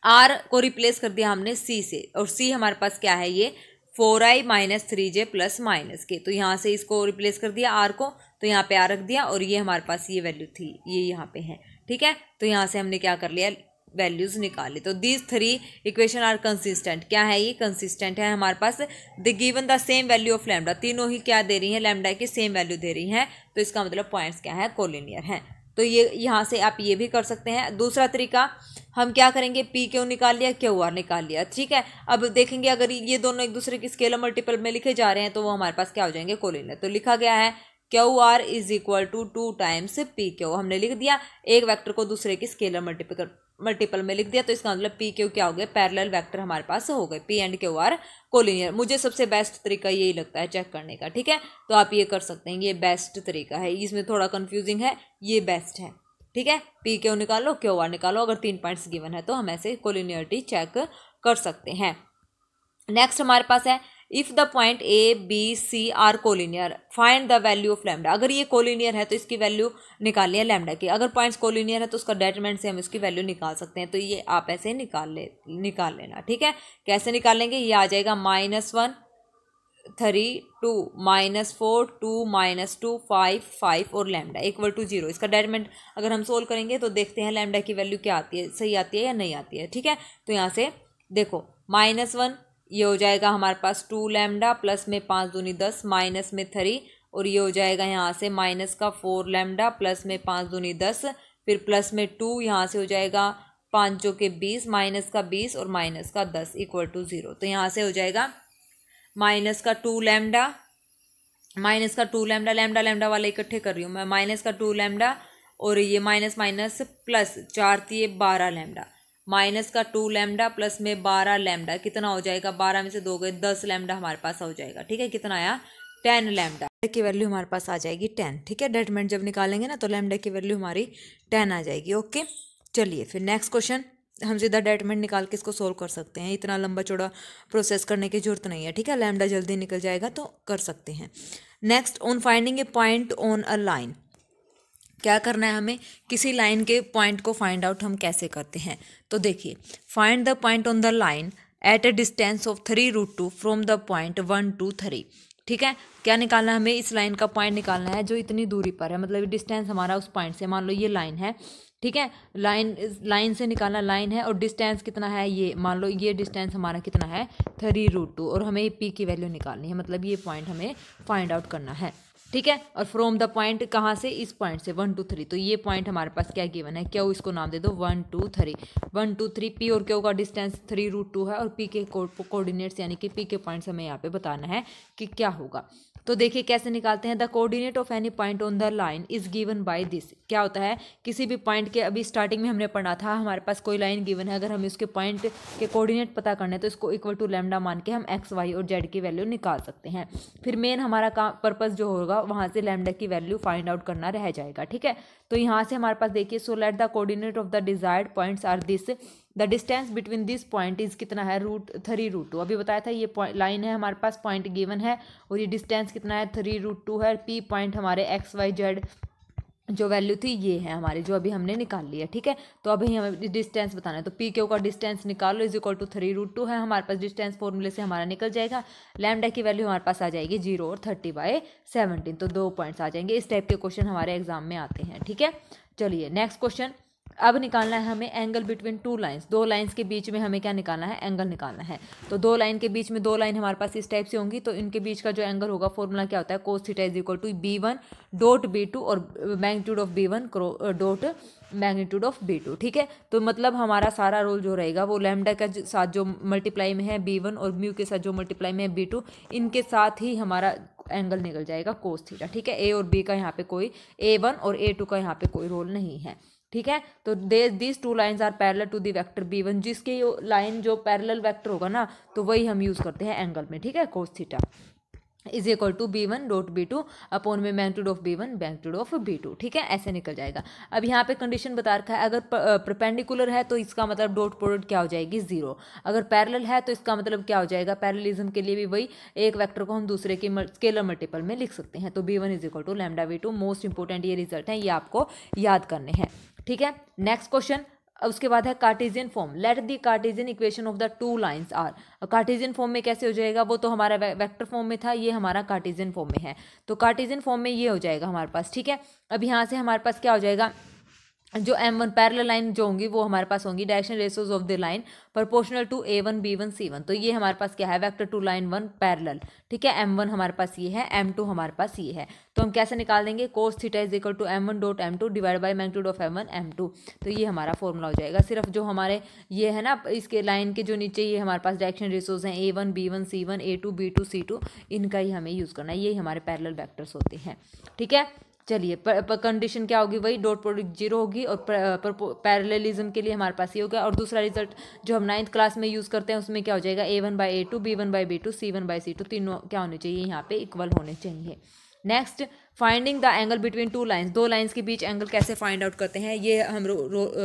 आर को रिप्लेस कर दिया हमने सी से, और सी हमारे पास क्या है, ये 4i minus 3j plus minus के, तो यहाँ से इसको रिप्लेस कर दिया आर को, तो यहाँ पे आर रख दिया, और ये हमारे पास ये वैल्यू थी, ये यहाँ पे है। ठीक है, तो यहाँ से हमने क्या कर लिया, वैल्यूज निकाली। तो these three equation are consistent, क्या है ये, कंसिस्टेंट है हमारे पास। The given the same value of lambda, तीनों ही क्या दे रही हैं, लैम्डा की सेम वैल्यू दे रही हैं, तो इसका मतलब पॉइंट्स क्या है, कोलिनियर है। तो ये यहाँ से आप ये भी कर सकते हैं। दूसरा तरीका हम क्या करेंगे, पी क्यू निकाल लिया, क्यू आर निकाल लिया। ठीक है, अब देखेंगे अगर ये दोनों एक दूसरे की स्केलर मल्टीपल में लिखे जा रहे हैं तो वो हमारे पास क्या हो जाएंगे, कोलिनियर। तो लिखा गया है Q R is equal to 2 times P Q, हमने लिख दिया, एक वेक्टर को दूसरे की स्केलर मल्टीपल में लिख दिया, तो इसका मतलब पी क्यू क्या हो गया, पैरेलल वेक्टर हमारे पास हो गए, P and Q R collinear. मुझे सबसे बेस्ट तरीका यही लगता है चेक करने का। ठीक है, तो आप ये कर सकते हैं, ये बेस्ट तरीका है, इसमें थोड़ा कंफ्यूजिंग है, ये बेस्ट है। ठीक है, पी क्यू निकालो, क्यू आर निकालो, अगर 3 पॉइंट्स गिवन है तो हम ऐसे कोलिनियरिटी चेक कर सकते हैं। नेक्स्ट हमारे पास है if the point A B C are collinear find the value of lambda, अगर ये कोलिनियर है तो इसकी वैल्यू निकालनी है लैम्डा की, अगर पॉइंट्स कोलिनियर है तो उसका डेटरमिनेंट से हम इसकी वैल्यू निकाल सकते हैं। तो ये आप ऐसे निकाल लेना। ठीक है, कैसे निकालेंगे, ये आ जाएगा -1 3 2 -4 2 -2 5 5 और लैम्डा इक्वल टू 0। इसका डेटरमिनेंट अगर हम सोल्व करेंगे तो देखते हैं लैम्डा की वैल्यू क्या आती है, सही आती है या नहीं आती है। ठीक है, तो यहाँ से देखो -1 ये हो जाएगा हमारे पास 2 लैम्डा प्लस में 5 दूनी 10 माइनस में 3, और ये हो जाएगा यहाँ से माइनस का 4 लैम्डा प्लस में 5 दूनी 10, फिर प्लस में 2 यहाँ से हो जाएगा 5 जो कि 20 माइनस का 20 और माइनस का 10 इक्वल टू 0। तो यहाँ से हो जाएगा माइनस का 2 लैम्डा, माइनस का 2 लैम्डा, लैम्डा लैम्डा वाले इकट्ठे कर रही हूँ मैं, माइनस का 2 लैम्डा और ये माइनस माइनस प्लस 4 थी 12 लैम्डा, माइनस का 2 लैम्डा प्लस में 12 लैम्डा, कितना हो जाएगा, 12 में से 2 गए 10 लैम्डा हमारे पास हो जाएगा। ठीक है, कितना आया, 10 लैम्डा की वैल्यू हमारे पास आ जाएगी 10। ठीक है, डेटरमिनेंट जब निकालेंगे ना तो लैम्डा की वैल्यू हमारी 10 आ जाएगी। ओके, चलिए फिर नेक्स्ट क्वेश्चन, हम सीधा डेटरमिनेंट निकाल के इसको सोल्व कर सकते हैं, इतना लंबा चौड़ा प्रोसेस करने की जरूरत नहीं है। ठीक है, लैम्डा जल्दी निकल जाएगा तो कर सकते हैं। Next, on finding A point on a line, क्या करना है हमें, किसी लाइन के पॉइंट को फाइंड आउट हम कैसे करते हैं। तो देखिए, find the point on the line at a distance of 3√2 from the point 1 to 3। ठीक है, क्या निकालना है हमें, इस लाइन का पॉइंट निकालना है जो इतनी दूरी पर है, मतलब डिस्टेंस हमारा उस पॉइंट से, मान लो ये लाइन है। ठीक है, लाइन से निकालना, लाइन है और डिस्टेंस कितना है, ये मान लो ये डिस्टेंस हमारा कितना है 3√2, और हमें पी की वैल्यू निकालनी है, मतलब ये पॉइंट हमें फाइंड आउट करना है। ठीक है, और फ्रॉम द पॉइंट कहाँ से, इस पॉइंट से 1 to 3, तो ये पॉइंट हमारे पास क्या गिवन है, क्यू, इसको नाम दे दो 1 2 3 1 2 3। पी और क्यू का डिस्टेंस 3√2 है, और पी के कोऑर्डिनेट्स यानी कि पी के पॉइंट्स हमें यहाँ पे बताना है कि क्या होगा। तो देखिए कैसे निकालते हैं, the coordinate of any point on the line is given by this. क्या होता है, किसी भी पॉइंट के, अभी स्टार्टिंग में हमने पढ़ा था, हमारे पास कोई लाइन गिवन है, अगर हमें उसके पॉइंट के कोऑर्डिनेट पता करने हैं तो इसको इक्वल टू लैम्डा मान के हम एक्स वाई और जेड की वैल्यू निकाल सकते हैं। फिर मेन हमारा काम पर्पस जो होगा वहाँ से लैम्डा की वैल्यू फाइंड आउट करना रह जाएगा। ठीक है, तो यहाँ से हमारे पास देखिए, so let the coordinate of the desired points are this, the distance between this point is कितना है, 3√2। अभी बताया था ये लाइन है हमारे पास, पॉइंट गिवन है और ये डिस्टेंस कितना है 3√2 है। पी पॉइंट हमारे एक्स वाई जेड जो वैल्यू थी ये है हमारी, जो अभी हमने निकाल लिया। ठीक है, तो अभी हमें डिस्टेंस बताना है, तो पी क्यू का डिस्टेंस निकालो इज इक्वल टू 3√2 है हमारे पास, डिस्टेंस फॉर्मूले से हमारा निकल जाएगा। लैम्डा की वैल्यू हमारे पास आ जाएगी 0 और 30/17, तो 2 पॉइंट्स आ जाएंगे। इस टाइप के क्वेश्चन हमारे एग्जाम में आते हैं। ठीक है, चलिए नेक्स्ट क्वेश्चन, अब निकालना है हमें एंगल बिटवीन 2 लाइंस, 2 लाइंस के बीच में हमें क्या निकालना है, एंगल निकालना है। तो 2 लाइन के बीच में 2 लाइन हमारे पास इस टाइप से होंगी, तो इनके बीच का जो एंगल होगा, फॉर्मूला क्या होता है, cos theta is equal to b1.b2 और magnitude of b1 dot magnitude of b2। ठीक है, तो मतलब हमारा सारा रोल जो रहेगा वो लैम्डा के साथ जो मल्टीप्लाई में है b1 और म्यू के साथ जो मल्टीप्लाई में है b2, इनके साथ ही हमारा एंगल निकल जाएगा cos थीटा। ठीक है, ए और बी का यहाँ पे कोई, A1 और A2 का यहाँ पे कोई रोल नहीं है। ठीक है। तो this two lines are parallel to the vector b1, जिसके लाइन जो पैरेलल वेक्टर होगा ना तो वही हम यूज़ करते हैं एंगल में, ठीक है। Cos theta is equal to b1 dot b2 upon में magnitude of b1 magnitude of b2, ठीक है, ऐसे निकल जाएगा। अब यहाँ पे कंडीशन बता रखा है, अगर परपेंडिकुलर है तो इसका मतलब डॉट प्रोडक्ट क्या हो जाएगी, 0। अगर पैरेलल है तो इसका मतलब क्या हो जाएगा, पैरेललिज्म के लिए भी वही एक वेक्टर को हम दूसरे के स्केलर मल्टीपल में लिख सकते हैं। तो b1 is equal to lambda v2। Most important ये रिजल्ट है, ये आपको याद करने हैं, ठीक है। नेक्स्ट क्वेश्चन, उसके बाद है Cartesian form. Let the Cartesian equation of the two lines are. Cartesian form में कैसे हो जाएगा, वो तो हमारा वेक्टर फॉर्म में था, ये हमारा कार्टेशियन फॉर्म में है। तो कार्टेशियन फॉर्म में ये हो जाएगा हमारे पास, ठीक है। अब यहाँ से हमारे पास क्या हो जाएगा, जो m1 पैरेलल लाइन जो होंगी वो हमारे पास होंगी direction ratios of the line proportional to a1 b1 c1। तो ये हमारे पास क्या है, वेक्टर टू लाइन 1 पैरेलल, ठीक है। m1 हमारे पास ये है, m2 हमारे पास ये है। तो हम कैसे निकाल देंगे, cos theta is equal to m1 dot m2 divide by magnitude of m1 m2। तो ये हमारा फॉर्मूला हो जाएगा। सिर्फ जो हमारे ये है ना, इसके लाइन के जो नीचे ये हमारे पास डायरेक्शन रेशियोज हैं a1 b1 c1 a2 b2 c2, इनका ही हमें यूज़ करना है, ये हमारे पैरेलल वेक्टर्स होते हैं, ठीक है। चलिए कंडीशन क्या होगी, वही डॉट प्रोडक्ट 0 होगी और पैरेललिज्म के लिए हमारे पास ये होगा। और दूसरा रिजल्ट जो हम 9th क्लास में यूज़ करते हैं उसमें क्या हो जाएगा, a1 by a2 b1 by b2 c1 by c2, तीनों क्या होने चाहिए, यहाँ पे इक्वल होने चाहिए। Next, finding the angle between two lines. दो लाइंस के बीच एंगल कैसे फाइंड आउट करते हैं, ये हम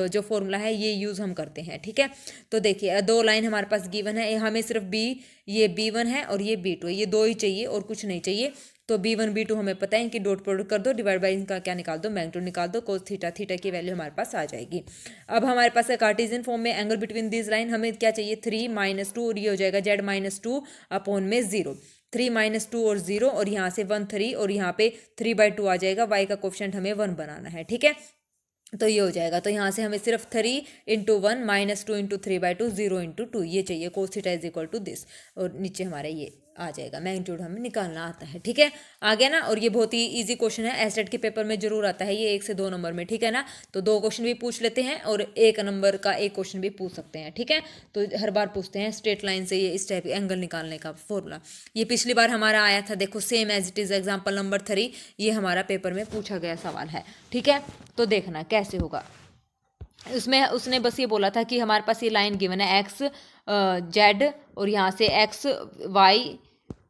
जो फॉर्मूला है ये यूज़ हम करते हैं, ठीक है। तो देखिए दो लाइन हमारे पास गिवन है, हमें सिर्फ ये b1 है और ये b2 है, ये दो ही चाहिए और कुछ नहीं चाहिए। तो b1 b2 हमें पता है, इनकी डॉट प्रोडक्ट कर दो, डिवाइड बाई इनका क्या निकाल दो, मैग्नीट्यूड निकाल दो, कोस थीटा, थीटा की वैल्यू हमारे पास आ जाएगी। अब हमारे पास है कार्टेशियन फॉर्म में एंगल बिटवीन दिस लाइन, हमें क्या चाहिए 3 - 2 और ये हो जाएगा z-2 अपॉन में 0। 3 - 2 और 0 और यहाँ से 1 3 और यहाँ पे 3/2 आ जाएगा, y का कोफिशिएंट हमें 1 बनाना है, ठीक है। तो ये हो जाएगा, तो यहाँ से हमें सिर्फ 3 × 1 - 2 × 3/2 0 × 2 ये चाहिए, cos theta is equal to this. और नीचे हमारे ये आ जाएगा, मैग्नीट्यूड हमें निकालना आता है, ठीक है। आ गया ना। और ये बहुत ही इजी क्वेश्चन है, एसटेट के पेपर में जरूर आता है ये 1 से 2 नंबर में, ठीक है ना। तो 2 क्वेश्चन भी पूछ लेते हैं और 1 नंबर का 1 क्वेश्चन भी पूछ सकते हैं, ठीक है। तो हर बार पूछते हैं स्ट्रेट लाइन से ये इस टाइप एंगल निकालने का फॉर्मूला। ये पिछली बार हमारा आया था, देखो same as it is example number 3, ये हमारा पेपर में पूछा गया सवाल है, ठीक है। तो देखना कैसे होगा, उसमें उसने बस ये बोला था कि हमारे पास ये लाइन गिवन है x z और यहाँ से x y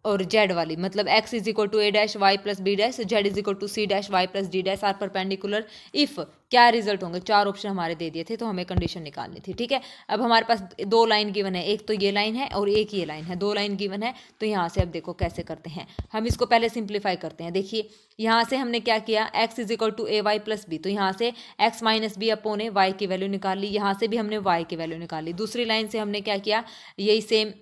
और z वाली, मतलब x is equal to a dash y plus b dash, z is equal to c dash y plus d dash are perpendicular if क्या रिजल्ट होंगे। 4 ऑप्शन हमारे दे दिए थे, तो हमें कंडीशन निकालनी थी, ठीक है। अब हमारे पास 2 लाइन गिवन है, एक तो ये लाइन है और एक ये लाइन है, 2 लाइन गिवन है। तो यहाँ से अब देखो कैसे करते हैं, हम इसको पहले सिंप्लीफाई करते हैं। देखिए यहाँ से हमने क्या किया, x is equal to a y plus b, तो यहाँ से x minus B upon A y की वैल्यू निकाल ली, यहाँ से भी हमने y की वैल्यू निकाल ली। दूसरी लाइन से हमने क्या किया, यही सेम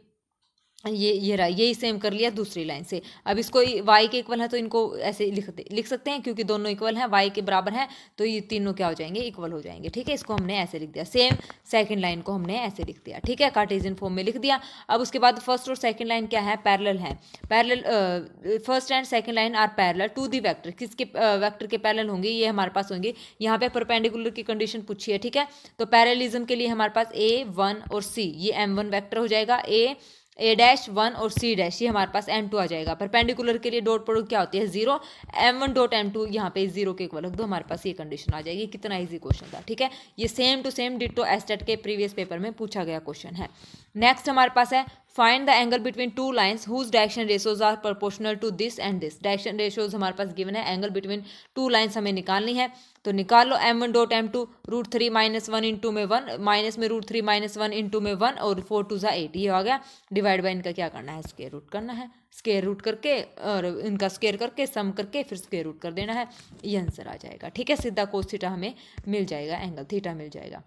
ये रहा, यही सेम कर लिया दूसरी लाइन से। अब इसको y के इक्वल है तो इनको ऐसे लिख सकते हैं, क्योंकि दोनों इक्वल हैं, y के बराबर है, तो ये तीनों क्या हो जाएंगे, इक्वल हो जाएंगे, ठीक है। इसको हमने ऐसे लिख दिया, सेम सेकंड लाइन को हमने ऐसे लिख दिया, ठीक है, कार्टेशियन फॉर्म में लिख दिया। अब उसके बाद फर्स्ट और सेकंड लाइन क्या है, पैरेलल है। Parallel first and second line are parallel to the vector, किसके वेक्टर के पैरेलल होंगे, ये हमारे पास होंगे। यहाँ पे परपेंडिकुलर की कंडीशन पूछी है, ठीक है। तो पैरेललिज्म के लिए हमारे पास a1 और c, ये m1 वेक्टर हो जाएगा, a डैश 1 और c डैश ये हमारे पास m2 आ जाएगा। परपेंडिकुलर के लिए डॉट प्रोडक्ट क्या होती है, 0, m1 डॉट m2 यहाँ पे 0 के इक्वल रख दो, हमारे पास ये कंडीशन आ जाएगी। कितना इजी क्वेश्चन था, ठीक है। ये same to same ditto state के प्रीवियस पेपर में पूछा गया क्वेश्चन है। नेक्स्ट हमारे पास है find the angle between two lines whose direction ratios are proportional to this and this. Direction ratios हमारे पास गिवन है, एंगल बिटवीन टू लाइंस हमें निकालनी है। तो निकाल लो, m1 डॉट m2 √3 - 1 इंटू में 1 माइनस में √3 - 1 इंटू में 1 और 4 2 8 ये आ गया। डिवाइड बाई इनका क्या करना है, स्क्वायर रूट करना है, स्क्वायर रूट करके और इनका स्क्वायर करके सम करके फिर स्क्वायर रूट कर देना है, ये आंसर आ जाएगा, ठीक है। सीधा कोस थीटा हमें मिल जाएगा, एंगल थीटा मिल जाएगा।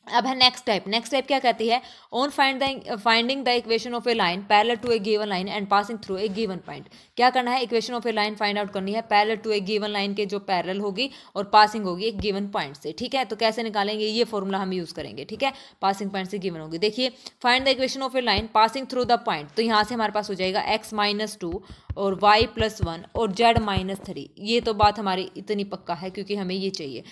अब है नेक्स्ट टाइप क्या कहती है, on finding the equation of a line parallel to a given line and passing through a given point. क्या करना है, equation of a line find out करनी है parallel to a given line के जो पैरेलल होगी और पासिंग होगी एक गिवन पॉइंट से, ठीक है। तो कैसे निकालेंगे, ये फॉर्मूला हम यूज करेंगे, ठीक है। पासिंग पॉइंट से गिवन होगी, देखिए find the equation of a line passing through the point. तो यहाँ से हमारे पास हो जाएगा x - 2 और y + 1 और z - 3। ये तो बात हमारी इतनी पक्का है क्योंकि हमें ये चाहिए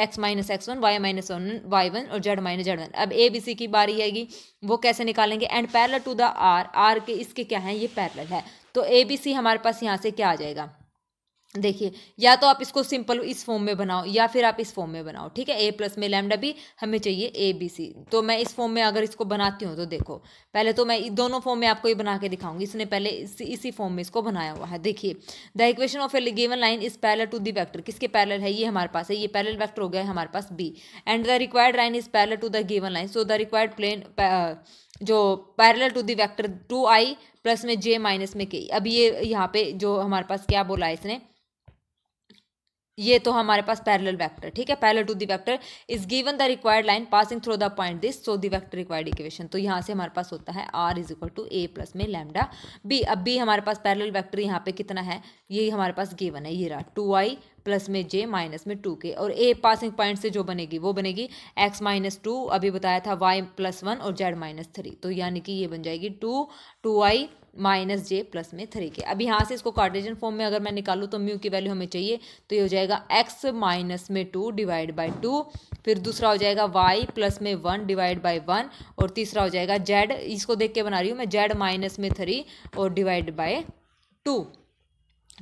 x - x1 y - 1 y1 और z - z1। अब ए बी सी की बारी आएगी, वो कैसे निकालेंगे, and parallel to the r के इसके क्या है, ये पैरेलल है। तो ए बी सी हमारे पास यहाँ से क्या आ जाएगा, देखिए, या तो आप इसको सिंपल इस फॉर्म में बनाओ या फिर आप इस फॉर्म में बनाओ, ठीक है। ए प्लस में लैम्डा बी हमें चाहिए ए बी सी। तो मैं इस फॉर्म में अगर इसको बनाती हूँ तो देखो, पहले तो मैं दोनों फॉर्म में आपको ये बना के दिखाऊंगी। इसने पहले इसी फॉर्म में इसको बनाया हुआ है। देखिए, the equation of a given line is parallel to the vector, किसके पैरेलल है, ये हमारे पास है, ये पैरेलल वेक्टर हो गया है हमारे पास B. And the required line is parallel to the given line, so the required plane जो parallel to the vector 2i plus में j माइनस में k। अब ये यहाँ पे जो हमारे पास क्या बोला है इसने, ये तो हमारे पास पैरेलल वेक्टर, ठीक है। Parallel to the vector is given the required line passing through the point this, so the vector required equation. तो यहाँ से हमारे पास होता है r is equal to a plus में लैम्डा b। अब b हमारे पास पैरेलल वेक्टर यहाँ पे कितना है, ये हमारे पास गिवन है, ये रहा 2i प्लस में j माइनस में 2k। और a पासिंग पॉइंट से जो बनेगी वो बनेगी x माइनस 2, अभी बताया था y प्लस 1 और z माइनस 3। तो यानी कि ये बन जाएगी 2i माइनस जे प्लस में 3k। अब यहाँ से इसको कार्टेशियन फॉर्म में अगर मैं निकालूँ तो म्यू की वैल्यू हमें चाहिए, तो ये हो जाएगा x माइनस में 2 डिवाइड बाई 2, फिर दूसरा हो जाएगा y प्लस में 1 डिवाइड बाई 1, और तीसरा हो जाएगा z, इसको देख के बना रही हूँ मैं, z माइनस में 3 और डिवाइड बाई 2,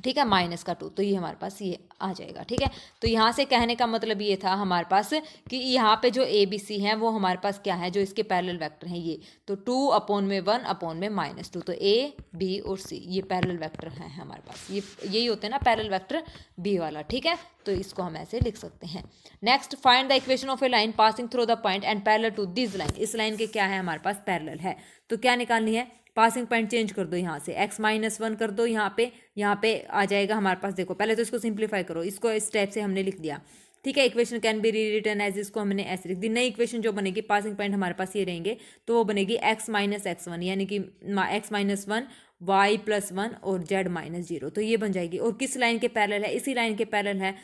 ठीक है, माइनस का 2। तो ये हमारे पास ये आ जाएगा, ठीक है। तो यहाँ से कहने का मतलब ये था हमारे पास कि यहाँ पे जो ए बी सी हैं वो हमारे पास क्या है, जो इसके पैरेलल वेक्टर हैं ये, तो 2 अपॉन में 1 अपॉन में माइनस 2। तो ए बी और सी ये पैरेलल वेक्टर हैं हमारे पास, ये यही होते हैं ना पैरेलल वेक्टर बी वाला, ठीक है। तो इसको हम ऐसे लिख सकते हैं। Next, find the equation of a line passing through the point and parallel to this line. इस लाइन के क्या है हमारे पास, पैरेलल है। तो क्या निकालनी है, पासिंग पॉइंट चेंज कर दो, यहाँ से x माइनस 1 कर दो, यहाँ पे आ जाएगा हमारे पास। देखो पहले तो इसको सिंप्लीफाई करो, इसको इस टाइप से हमने लिख दिया, ठीक है। इक्वेशन कैन बी री रिटन एज, इसको हमने ऐसे लिख दी। नई इक्वेशन जो बनेगी, पासिंग पॉइंट हमारे पास ये रहेंगे, तो वो बनेगी x माइनस x1, यानी कि x माइनस 1 y प्लस 1 और z माइनस 0। तो ये बन जाएगी। और किस लाइन के पैरेलल है, इसी लाइन के पैरेलल है,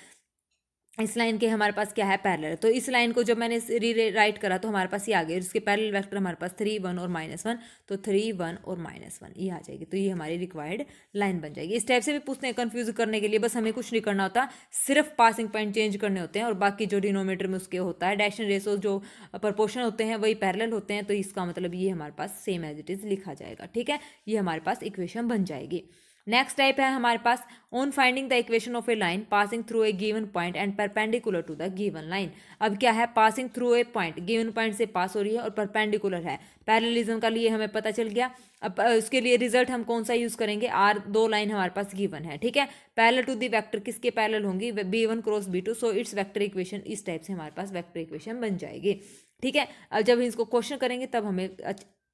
इस लाइन के हमारे पास क्या है, पैरेलल। तो इस लाइन को जब मैंने रीराइट करा तो हमारे पास ये आ गया, इसके पैरेलल वेक्टर हमारे पास 3 1 और -1, तो 3 1 और -1 ये आ जाएगी। तो ये हमारी रिक्वायर्ड लाइन बन जाएगी। इस टाइप से भी पूछते हैं कंफ्यूज करने के लिए, बस हमें कुछ नहीं करना होता, सिर्फ पासिंग पॉइंट चेंज करने होते हैं, और बाकी जो डिनोमीटर में उसके होता है डायरेक्शन रेशो, जो प्रोपोर्शन होते हैं वही पैरेलल होते हैं। तो इसका मतलब ये हमारे पास सेम एज इट इज लिखा जाएगा, ठीक है। ये हमारे पास इक्वेशन बन जाएगी। नेक्स्ट टाइप है हमारे पास on finding the equation of a line passing through a given point and perpendicular to the given line. अब क्या है, passing through a point, given point से पास हो रही है और परपेंडिकुलर है। पैरेललिज्म का लिए हमें पता चल गया। अब उसके लिए रिजल्ट हम कौन सा यूज करेंगे, आर, दो लाइन हमारे पास गिवन है, ठीक है। पैरेलल टू द वेक्टर, किसके पैरेलल होंगी, b1 cross b2, so it's vector equation. इस टाइप से हमारे पास वेक्टर इक्वेशन बन जाएगी, ठीक है। अब जब इसको क्वेश्चन करेंगे तब हमें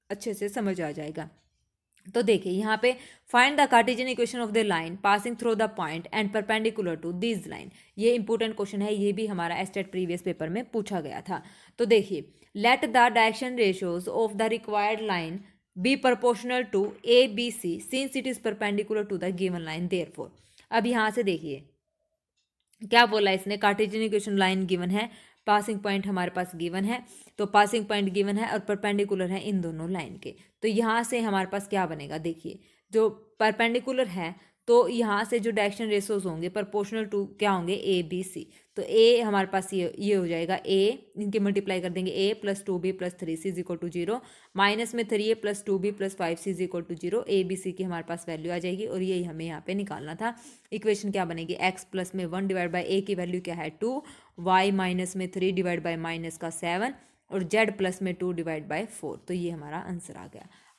अच्छे से समझ आ जाएगा। तो देखिए यहाँ पे find the Cartesian equation of the line passing through the point and perpendicular to this line. ये इंपॉर्टेंट क्वेश्चन है, ये भी हमारा एस्टेट प्रीवियस पेपर में पूछा गया था। तो देखिए, let the direction ratios of the required line be proportional to A B C since it is perpendicular to the given line therefore. अब यहाँ से देखिए क्या बोला इसने, कार्टेशियन इक्वेशन लाइन गिवन है, पासिंग पॉइंट हमारे पास गिवन है, तो पासिंग पॉइंट गिवन है और परपेंडिकुलर है इन दोनों लाइन के। तो यहाँ से हमारे पास क्या बनेगा, देखिए जो परपेंडिकुलर है तो यहाँ से जो डायरेक्शन रेशोज होंगे प्रोपोर्शनल टू क्या होंगे, ए बी सी। तो ए हमारे पास ये हो जाएगा, ए इनके मल्टीप्लाई कर देंगे, A plus 2b plus 3c is equal to 0, minus में 3a plus 2b plus 5c is equal to 0। A B C की हमारे पास वैल्यू आ जाएगी और यही हमें यहाँ पे निकालना था। इक्वेशन क्या बनेगी, x प्लस में 1 डिवाइड बाई ए की वैल्यू क्या है 2, y माइनस में 3 डिवाइड बाई माइनस का 7 और z प्लस में 2 डिवाइड बाई 4। तो ये हमारा आंसर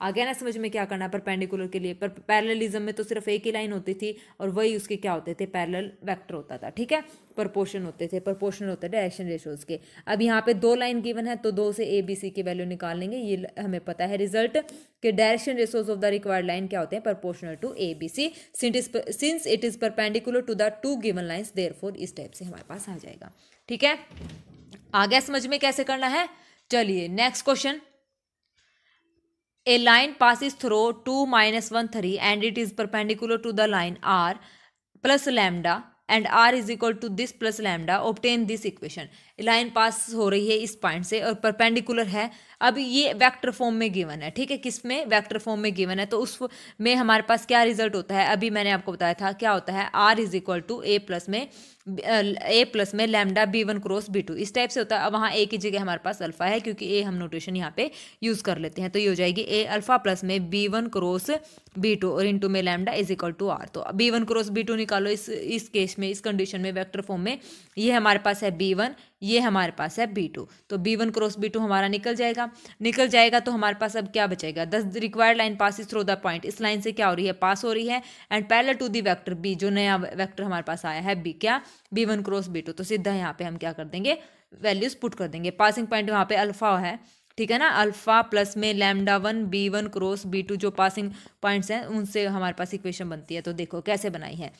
आ गया ना समझ में क्या करना है परपेंडिकुलर के लिए। पर पैरेललिज्म में तो सिर्फ एक ही लाइन होती थी और वही उसके क्या होते थे, पैरेलल वेक्टर होता था, ठीक है। प्रोपोर्शन होते थे, प्रोपोर्शनल होते थे डायरेक्शन रेशियोज के। अब यहाँ पे दो लाइन गिवन है तो 2 से ए बी सी की वैल्यू निकाल लेंगे, ये हमें पता है रिजल्ट कि direction ratios of the required line क्या होते हैं, proportional to A B C since it is perpendicular to the two given lines therefore. इस टाइप से हमारे पास आ जाएगा, ठीक है। आ गया समझ में कैसे करना है। चलिए next question, a line passes through 2 minus 1 3 and it is perpendicular to the line r plus lambda and r is equal to this plus lambda, obtain this equation। Line pass हो रही है इस पॉइंट से और परपेंडिकुलर है। अब ये वेक्टर फॉर्म में गिवन है, ठीक है, किस में, वेक्टर फॉर्म में गिवन है। तो उस में हमारे पास क्या रिजल्ट होता है, अभी मैंने आपको बताया था क्या होता है, r is equal to A plus में लैम्डा b1 क्रॉस b2, इस टाइप से होता है। अब वहाँ a की जगह हमारे पास अल्फा है क्योंकि a हम नोटेशन यहाँ पे यूज कर लेते हैं, तो ये हो जाएगी a अल्फा प्लस में b1 क्रॉस b2 और इंटू में lambda is equal to r। तो b1 क्रॉस b2 निकालो इस केस में, इस कंडीशन में वेक्टर फॉर्म में, ये हमारे पास है b1, ये हमारे पास है b2, तो b1 क्रॉस b2 हमारा निकल जाएगा। तो हमारे पास अब क्या बचेगा, the required line passes through the point, इस लाइन से क्या हो रही है, पास हो रही है, and parallel to the vector b, जो नया वेक्टर हमारे पास आया है b, क्या, b1 क्रॉस b2। तो सीधा यहाँ पे हम क्या कर देंगे, वैल्यूज पुट कर देंगे। पासिंग पॉइंट वहाँ पे अल्फा है, ठीक है ना, अल्फा प्लस में लैम्डा 1 b1 क्रॉस b2 जो पासिंग पॉइंट्स हैं उनसे हमारे पास इक्वेशन बनती है। तो देखो कैसे बनाई है,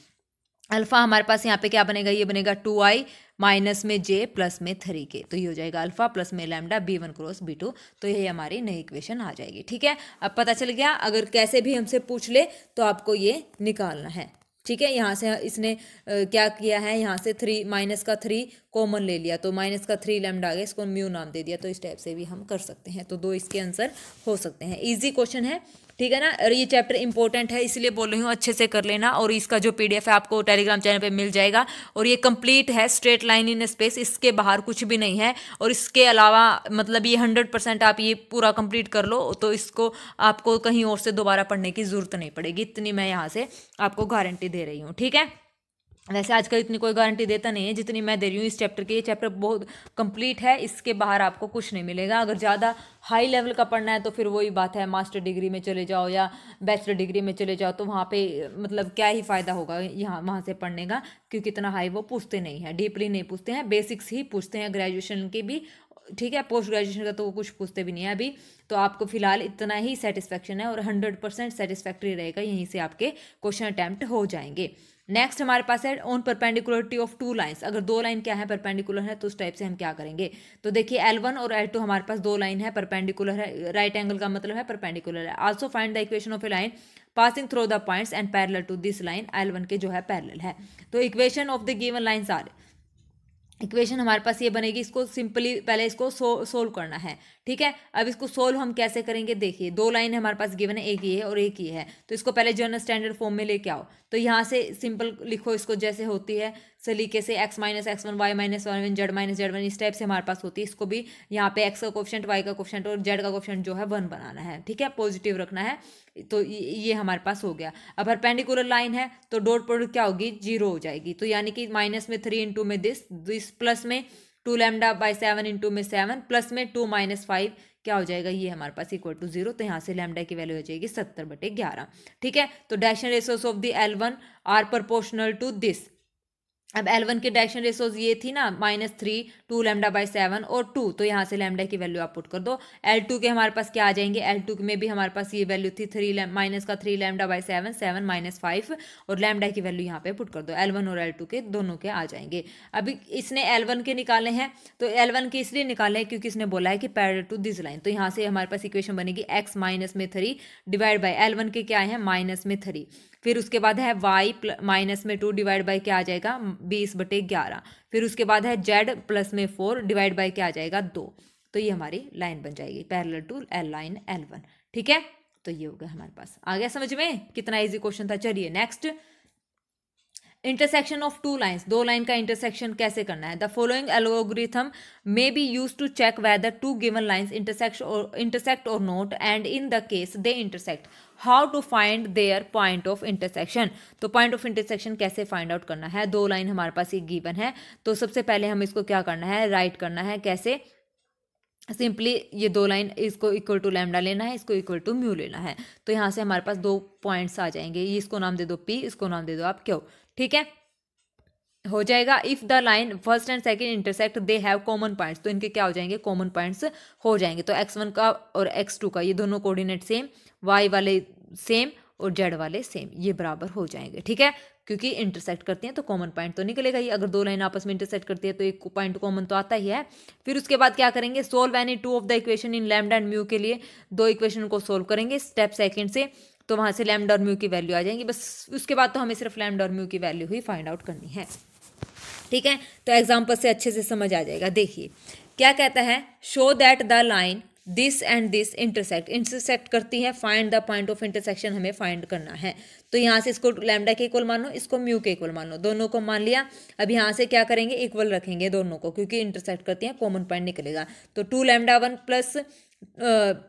अल्फा हमारे पास यहाँ पे क्या बनेगा, ये बनेगा 2i माइनस में j प्लस में 3k, तो ये हो जाएगा अल्फा प्लस में लैम्डा b1 क्रॉस b2, तो ये हमारी नई इक्वेशन आ जाएगी। ठीक है, अब पता चल गया, अगर कैसे भी हमसे पूछ ले तो आपको ये निकालना है। ठीक है, यहाँ से इसने क्या किया है, यहाँ से 3 माइनस का 3 कॉमन ले लिया, तो माइनस का 3 लैम्डा आ गया, इसको म्यू नाम दे दिया। तो इस टाइप से भी हम कर सकते हैं। तो 2 इसके आंसर हो सकते हैं। इजी क्वेश्चन है, ठीक है ना, और ये चैप्टर इंपॉर्टेंट है इसलिए बोल रही हूँ, अच्छे से कर लेना। और इसका जो पीडीएफ है आपको टेलीग्राम चैनल पे मिल जाएगा। और ये कंप्लीट है, स्ट्रेट लाइन इन स्पेस, इसके बाहर कुछ भी नहीं है। और इसके अलावा मतलब ये 100% आप ये पूरा कंप्लीट कर लो तो इसको आपको कहीं और से दोबारा पढ़ने की जरूरत नहीं पड़ेगी, इतनी मैं यहाँ से आपको गारंटी दे रही हूँ। ठीक है, वैसे आजकल इतनी कोई गारंटी देता नहीं है जितनी मैं दे रही हूँ इस चैप्टर की। ये चैप्टर बहुत कंप्लीट है, इसके बाहर आपको कुछ नहीं मिलेगा। अगर ज़्यादा हाई लेवल का पढ़ना है तो फिर वही बात है, मास्टर डिग्री में चले जाओ या बैचलर डिग्री में चले जाओ, तो वहाँ पे मतलब क्या ही फ़ायदा होगा यहाँ वहाँ से पढ़ने का, क्योंकि इतना हाई वो पूछते नहीं है, डीपली नहीं पूछते हैं, बेसिक्स ही पूछते हैं ग्रेजुएशन के भी। ठीक है, पोस्ट ग्रेजुएशन का तो वो कुछ पूछते भी नहीं है अभी। तो आपको फिलहाल इतना ही सेटिस्फेक्शन है और 100% सेटिस्फैक्ट्री रहेगा, यहीं से आपके क्वेश्चन अटैम्प्ट हो जाएंगे। नेक्स्ट हमारे पास है on perpendicularity of two lines. अगर दो लाइन क्या है, परपेंडिकुलर है, तो उस टाइप से हम क्या करेंगे। तो देखिए L1 और L2 हमारे पास दो लाइन है, परपेंडिकुलर है, राइट एंगल का मतलब है परपेंडिकुलर है। Also find the equation of a line passing through the points and parallel to this line, L1 के जो है पैरेलल है। तो equation of the given lines are, equation हमारे पास ये बनेगी, इसको सिंपली पहले इसको सोल्व करना है। ठीक है, अब इसको सोल्व हम कैसे करेंगे, देखिए दो लाइन हमारे पास गिवन है, एक ही है और एक ही है। तो इसको पहले जनरल स्टैंडर्ड फॉर्म में लेके आओ। तो यहाँ से सिंपल लिखो इसको जैसे होती है सलीके से, x minus x1 y minus y1 z minus z1, इस टाइप से हमारे पास होती है। इसको भी यहाँ पे x का कोफिशिएंट, y का कोफिशिएंट और z का कोफिशिएंट जो है 1 बनाना है। ठीक है, पॉजिटिव रखना है। तो ये हमारे पास हो गया। अब परपेंडिकुलर लाइन है तो डॉट प्रोडक्ट क्या होगी, 0 हो जाएगी। तो यानी कि माइनस में 3 इंटू में दिस प्लस में 2 लैम्डा बाई 7 इंटू में 7 प्लस में 2 माइनस 5 क्या हो जाएगा, ये हमारे पास इक्वल टू 0। तो यहाँ से लैम्डा की वैल्यू हो जाएगी 70/11। ठीक है, तो direction ratios of the L1 are proportional to this. अब L1 के डायरेक्शन रेशियोज ये थी ना, -3 2 लैम्डा बाई 7 और 2, तो यहाँ से लैम्डा की वैल्यू आप पुट कर दो। L2 के हमारे पास क्या आ जाएंगे, L2 में भी हमारे पास ये वैल्यू थी 3 माइनस का 3 लैम्डा बाई 7 7 माइनस 5, और लैम्डा की वैल्यू यहाँ पे पुट कर दो। L1 और L2 के दोनों के आ जाएंगे। अभी इसने L1 के निकाले हैं, तो L1 के इसलिए निकाले हैं क्योंकि इसने बोला है कि पैरेलल टू दिस लाइन। तो यहाँ से हमारे पास इक्वेशन बनेगी x माइनस में 3 डिवाइड बाई L1 के क्या है माइनस में 3, फिर उसके बाद है y माइनस में 2 डिवाइड बाई क्या आ जाएगा 20/11, फिर उसके बाद है z प्लस में 4 डिवाइड बाई क्या आ जाएगा 2। तो ये हमारी लाइन बन जाएगी पैरेलल टू लाइन L1। ठीक है, तो ये हो गया हमारे पास। आ गया समझ में, कितना इजी क्वेश्चन था। चलिए next, intersection of two lines, दो लाइन का इंटरसेक्शन कैसे करना है। The following algorithm may be use to check whether two given lines intersect और not, and in the case they intersect how to find their point of intersection. तो पॉइंट ऑफ इंटरसेक्शन कैसे फाइंड आउट करना है। दो लाइन हमारे पास एक गिवन है, तो सबसे पहले हम इसको क्या करना है, राइट करना है। कैसे, सिंपली ये दो लाइन, इसको इक्वल टू लैम्डा लेना है, इसको इक्वल टू म्यू लेना है। तो यहाँ से हमारे पास दो पॉइंट्स आ जाएंगे, ये इसको नाम दे दो P, इसको नाम दे दो आप Q। ठीक है, हो जाएगा। If the line first and second intersect they have common points, तो इनके क्या हो जाएंगे, कॉमन पॉइंट्स हो जाएंगे। तो x1 का और x2 का ये दोनों कोऑर्डिनेट सेम, y वाले सेम और z वाले सेम, ये बराबर हो जाएंगे। ठीक है, क्योंकि इंटरसेक्ट करती हैं तो कॉमन पॉइंट तो निकलेगा ही। अगर दो लाइन आपस में इंटरसेक्ट करती है तो एक पॉइंट कॉमन तो आता ही है। फिर उसके बाद क्या करेंगे, solve any two of the equation in lambda and mu के लिए दो इक्वेशन को सोल्व करेंगे स्टेप सेकंड से। तो वहां से लैम्डा और म्यू की वैल्यू आ जाएंगी, बस उसके बाद तो हमें सिर्फ लैम्डा और म्यू की वैल्यू ही फाइंड आउट करनी है। ठीक है, तो एग्जाम्पल से अच्छे से समझ आ जाएगा। देखिए क्या कहता है, show that the line this and this intersect करती है, find the point of intersection हमें फाइंड करना है। तो यहाँ से इसको लैम्डा के इक्वल मान लो, इसको म्यू के इक्वल मान लो, दोनों को मान लिया। अब यहाँ से क्या करेंगे, इक्वल रखेंगे दोनों को, क्योंकि इंटरसेक्ट करती हैं, कॉमन पॉइंट निकलेगा। तो 2 lambda 1 plus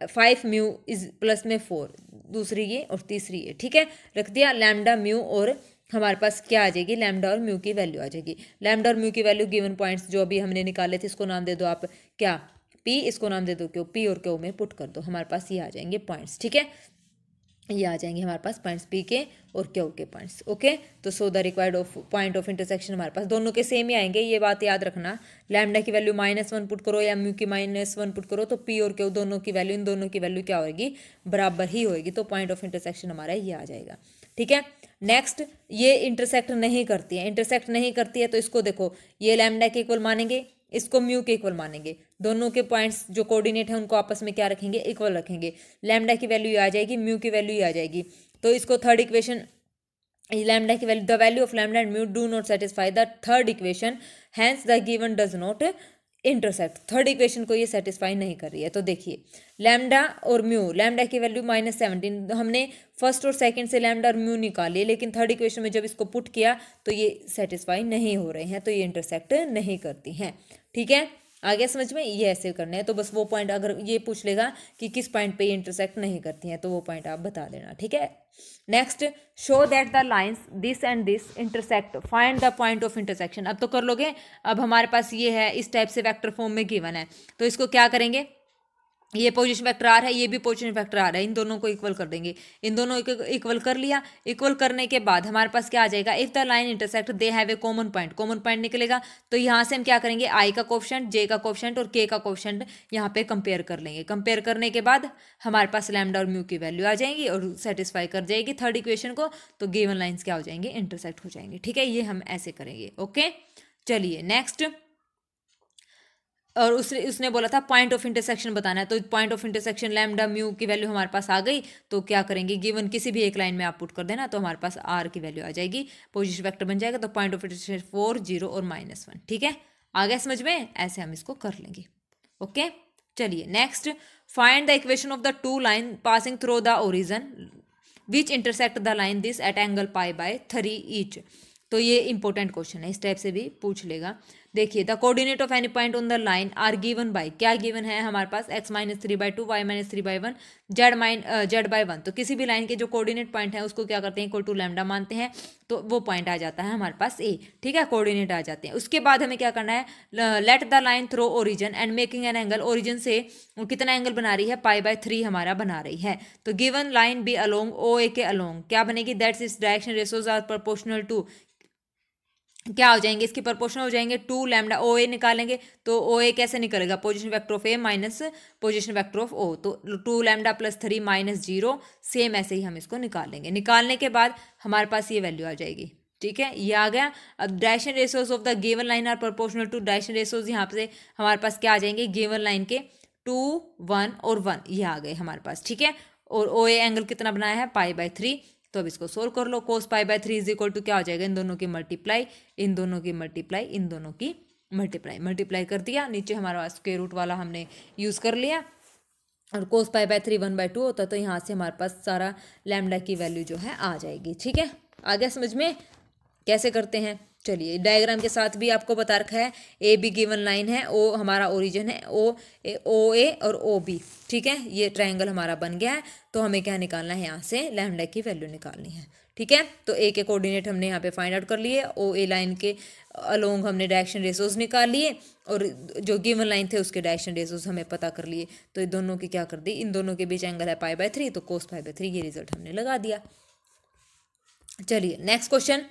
5 mu is plus में 4, दूसरी ये और तीसरी ये, ठीक है, रख दिया लैम्डा म्यू, और हमारे पास क्या आ जाएगी, लैम्डा और म्यू की वैल्यू आ जाएगी। लैम्डा और म्यू की वैल्यू गिवन पॉइंट्स जो अभी हमने निकाले थे, इसको नाम दे दो आप क्या, पी, इसको नाम दे दो क्यों, पी और क्यू में पुट कर दो, हमारे पास ये आ जाएंगे पॉइंट्स। ठीक है, ये आ जाएंगे हमारे पास पॉइंट्स पी के और क्यू के पॉइंट्स। ओके, तो सो the required of point of intersection हमारे पास दोनों के सेम ही आएंगे, ये बात याद रखना। लैम्डा की वैल्यू -1 पुट करो या म्यू की -1 पुट करो, तो पी और क्यू दोनों की वैल्यू, इन दोनों की वैल्यू क्या होगी, बराबर ही होगी। तो पॉइंट ऑफ इंटरसेक्शन हमारा ये आ जाएगा। ठीक है, नेक्स्ट, ये इंटरसेक्ट नहीं करती है, इंटरसेक्ट नहीं करती है तो इसको देखो, ये लैम्डा के इक्वल मानेंगे, इसको म्यू के इक्वल मानेंगे, दोनों के पॉइंट्स जो कोऑर्डिनेट है उनको आपस में क्या रखेंगे, इक्वल रखेंगे। लैम्डा की वैल्यू आ जाएगी, म्यू की वैल्यू आ जाएगी, तो इसको थर्ड इक्वेशन, लैम्डा की value, the value of lambda and mu do not satisfy the third equation, hence the given does not intersect. Third equation को ये सेटिस्फाई नहीं कर रही है। तो देखिए लैम्डा और म्यू, लैम्डा की वैल्यू -17, हमने फर्स्ट और सेकंड से लैम्डा और म्यू निकाली, लेकिन थर्ड इक्वेशन में जब इसको पुट किया तो ये सेटिस्फाई नहीं हो रहे हैं, तो ये इंटरसेक्ट नहीं करती हैं। ठीक है, आ गया समझ में, ये ऐसे करने हैं। तो बस वो पॉइंट, अगर ये पूछ लेगा कि किस पॉइंट पे ये इंटरसेक्ट नहीं करती हैं, तो वो पॉइंट आप बता देना। ठीक है, next, show that the lines this and this intersect, find the point of intersection. अब तो कर लोगे, अब हमारे पास ये है, इस टाइप से वेक्टर फॉर्म में गिवन है, तो इसको क्या करेंगे, ये पोजीशन वेक्टर आर है, ये भी पोजीशन वेक्टर आर है, इन दोनों को इक्वल कर देंगे, इन दोनों को इक्वल कर लिया। इक्वल करने के बाद हमारे पास क्या आ जाएगा, if the line intersect they have a common point, common point निकलेगा। तो यहाँ से हम क्या करेंगे, आई का कोफिशिएंट, जे का कोफिशिएंट और के का कोफिशिएंट यहाँ पे कंपेयर कर लेंगे। कंपेयर करने के बाद हमारे पास लैम्डा और म्यू की वैल्यू आ जाएंगी और सेटिस्फाई कर जाएगी थर्ड इक्वेशन को, तो गिवन लाइन्स क्या हो जाएंगे, इंटरसेक्ट हो जाएंगे। ठीक है, ये हम ऐसे करेंगे। ओके, चलिए नेक्स्ट, और उसने बोला था पॉइंट ऑफ इंटरसेक्शन बताना है, तो point of intersection lambda mu की वैल्यू हमारे पास आ गई, तो क्या करेंगे, गिवन किसी भी एक लाइन में आप पुट कर देना, तो हमारे पास आर की वैल्यू आ जाएगी, पोजीशन वेक्टर बन जाएगा। तो पॉइंट ऑफ इंटरसेक्शन 4, 0 और -1। ठीक है, आ गया समझ में, ऐसे हम इसको कर लेंगे। ओके, चलिए next, find the equation of the two line passing through the origin which intersect the line this at angle π/3 each. तो ये इंपॉर्टेंट क्वेश्चन है, इस टाइप से भी पूछ लेगा। देखिए, the coordinate of any point on the line are given by, क्या गिवन है हमारे पास, x -3/2, y -3/1, z/1। तो किसी भी लाइन के जो कोऑर्डिनेट पॉइंट है उसको क्या करते हैं, इक्वल टू लैम्डा मानते हैं, तो वो पॉइंट आ जाता है हमारे पास ए। ठीक है, कोऑर्डिनेट आ जाते हैं। उसके बाद हमें क्या करना है, let the line through origin and making an angle, origin से कितना एंगल बना रही है, π/3 हमारा बना रही है। तो given line B along OA के अलोंग क्या बनेगी, दैट्स इस direction ratios are proportional to, क्या हो जाएंगे, इसके प्रोपोर्शनल हो जाएंगे 2 लैम्डा। OA निकालेंगे तो OA कैसे निकलेगा, position vector of A minus position vector of O, तो 2 लैम्डा + 3 -0, सेम ऐसे ही हम इसको निकालेंगे। निकालने के बाद हमारे पास ये वैल्यू आ जाएगी। ठीक है, ये आ गया। अब direction ratios of the given line are proportional to, direction ratios यहाँ पे हमारे पास क्या आ जाएंगे, गिवन लाइन के 2, 1 और 1 ये आ गए हमारे पास। ठीक है, और OA एंगल कितना बनाया है, π/3। तो अब इसको सोल्व कर लो, cos π/3 इज इक्वल टू क्या हो जाएगा, इन दोनों की मल्टीप्लाई, इन दोनों की मल्टीप्लाई, इन दोनों की मल्टीप्लाई कर दिया। नीचे हमारा स्क्वायर रूट वाला हमने यूज़ कर लिया, और cos π/3 1/2 होता, तो यहाँ से हमारे पास सारा लैम्डा की वैल्यू जो है आ जाएगी। ठीक है, आ गया समझ में कैसे करते हैं। चलिए, डायग्राम के साथ भी आपको बता रखा है, ए बी गिवन लाइन है, ओ हमारा ओरिजिन है, ओ ए और ओ बी। ठीक है, ये ट्रायंगल हमारा बन गया है। तो हमें क्या निकालना है, यहाँ से लैम्डा की वैल्यू निकालनी है। ठीक है, तो ए के कोऑर्डिनेट हमने यहाँ पे फाइंड आउट कर लिए, ओ ए लाइन के अलोंग हमने डायरेक्शन रेशोज निकाल लिए, और जो गिवन लाइन थे उसके डायरेक्शन रेशोज हमें पता कर लिए। तो इन दोनों की क्या कर दी, इन दोनों के बीच एंगल है π/3, तो cos π/3 ये रिजल्ट हमने लगा दिया। चलिए next question,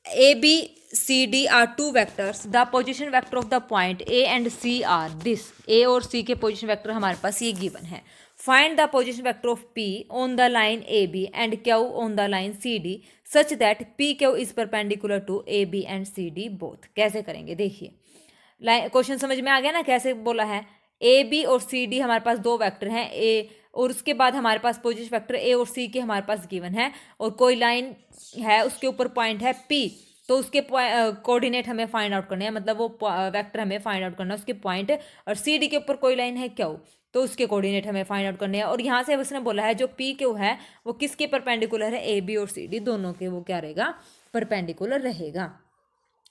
A, B, C, D are two vectors. The position vector of the point A and C are this. A और C के position vector हमारे पास ये given है. Find the position vector of P on the line AB and Q on the line CD such that PQ is perpendicular to AB and CD both. कैसे करेंगे, देखिए क्वेश्चन समझ में आ गया ना, कैसे बोला है। AB और CD हमारे पास दो वेक्टर हैं, A और उसके बाद हमारे पास पोजीशन वेक्टर A और C के हमारे पास गिवन है, और कोई लाइन है उसके ऊपर पॉइंट है P, तो उसके कोऑर्डिनेट हमें फाइंड आउट करने हैं, मतलब वो वेक्टर हमें फाइंड आउट करना है उसके पॉइंट। और सी डी के ऊपर कोई लाइन है क्यू, तो उसके कोऑर्डिनेट हमें फाइंड आउट करने हैं। और यहाँ से उसने बोला है जो पी क्यू है वो किसके परपेंडिकुलर है, ए बी और सी डी दोनों के वो क्या रहेगा, परपेंडिकुलर रहेगा।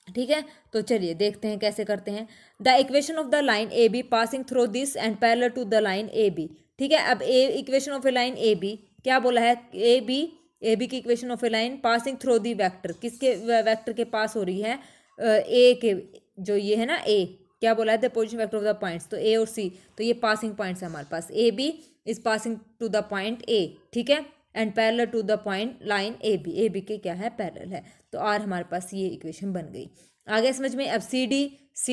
ठीक है, तो चलिए देखते हैं कैसे करते हैं। The equation of the line A B passing through this and parallel to the line A B. ठीक है, अब a equation of a line A B क्या बोला है, ए बी की equation of a line passing through the vector, किसके वेक्टर के पास हो रही है, ए के, जो ये है ना ए, क्या बोला है the position vector of the points, तो ए और सी, तो ये पासिंग पॉइंट्स है हमारे पास, A B is passing to the point A. ठीक है, and parallel to the point line A B के क्या है, पैरेलल है। तो आर हमारे पास ये इक्वेशन बन गई। आगे समझ में। अब सी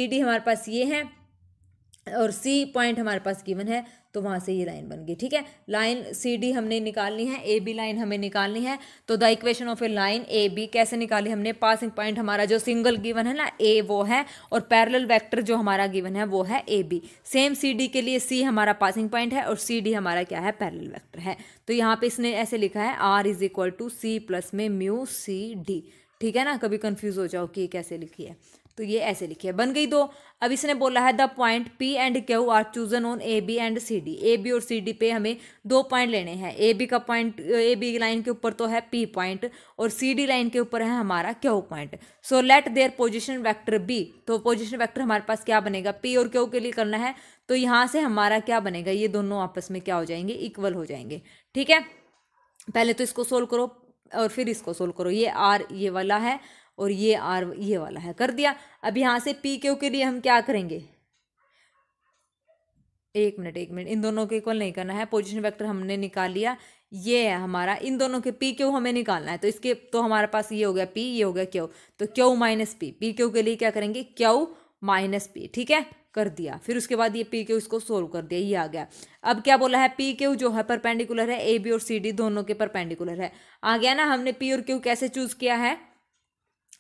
डी हमारे पास ये है और सी पॉइंट हमारे पास गिवन है, तो वहाँ से ये लाइन बन गई। ठीक है, लाइन सी डी हमने निकालनी है, ए बी लाइन हमें निकालनी है। तो the equation of a line A B कैसे निकाली हमने, पासिंग पॉइंट हमारा जो सिंगल गिवन है ना ए वो है, और पैरेलल वेक्टर जो हमारा गिवन है वो है A B. Same C D के लिए सी हमारा पासिंग पॉइंट है और सी डी हमारा क्या है, पैरेलल वेक्टर है। तो यहाँ पे इसने ऐसे लिखा है are is equal to C plus में म्यू सी डी। ठीक है ना, कभी कंफ्यूज हो जाओ कि ये कैसे लिखी है, तो ये ऐसे लिखी है, बन गई दो। अब इसने बोला है the point P and Q are chosen on A B and C D. A B और सी डी पे हमें 2 पॉइंट लेने हैं। ए बी का पॉइंट, ए बी लाइन के ऊपर तो है पी पॉइंट और सी डी लाइन के ऊपर है हमारा Q point. So let their position vector b, तो पोजिशन वेक्टर हमारे पास क्या बनेगा, पी और क्यू के लिए करना है, तो यहाँ से हमारा क्या बनेगा, ये दोनों आपस में क्या हो जाएंगे, इक्वल हो जाएंगे। ठीक है, पहले तो इसको सोल्व करो और फिर इसको सोल्व करो। ये आर ये वाला है और ये आर ये वाला है, कर दिया। अब यहाँ से पी क्यू के लिए हम क्या करेंगे, एक मिनट इन दोनों के इक्वल नहीं करना है, पोजीशन वेक्टर हमने निकाल लिया, ये है हमारा, इन दोनों के पी क्यू हमें निकालना है। तो इसके तो हमारे पास ये हो गया पी, ये हो गया क्यू, तो क्यू माइनस पी क्यू के लिए क्या करेंगे, क्यू माइनस पी। ठीक है, कर दिया। फिर उसके बाद ये पी क्यू इसको सोल्व कर दिया, ये आ गया। अब क्या बोला है, पी क्यू जो है परपेंडिकुलर है ए बी और सी डी दोनों के परपेंडिकुलर है। आ गया ना, हमने पी और क्यू कैसे चूज किया है,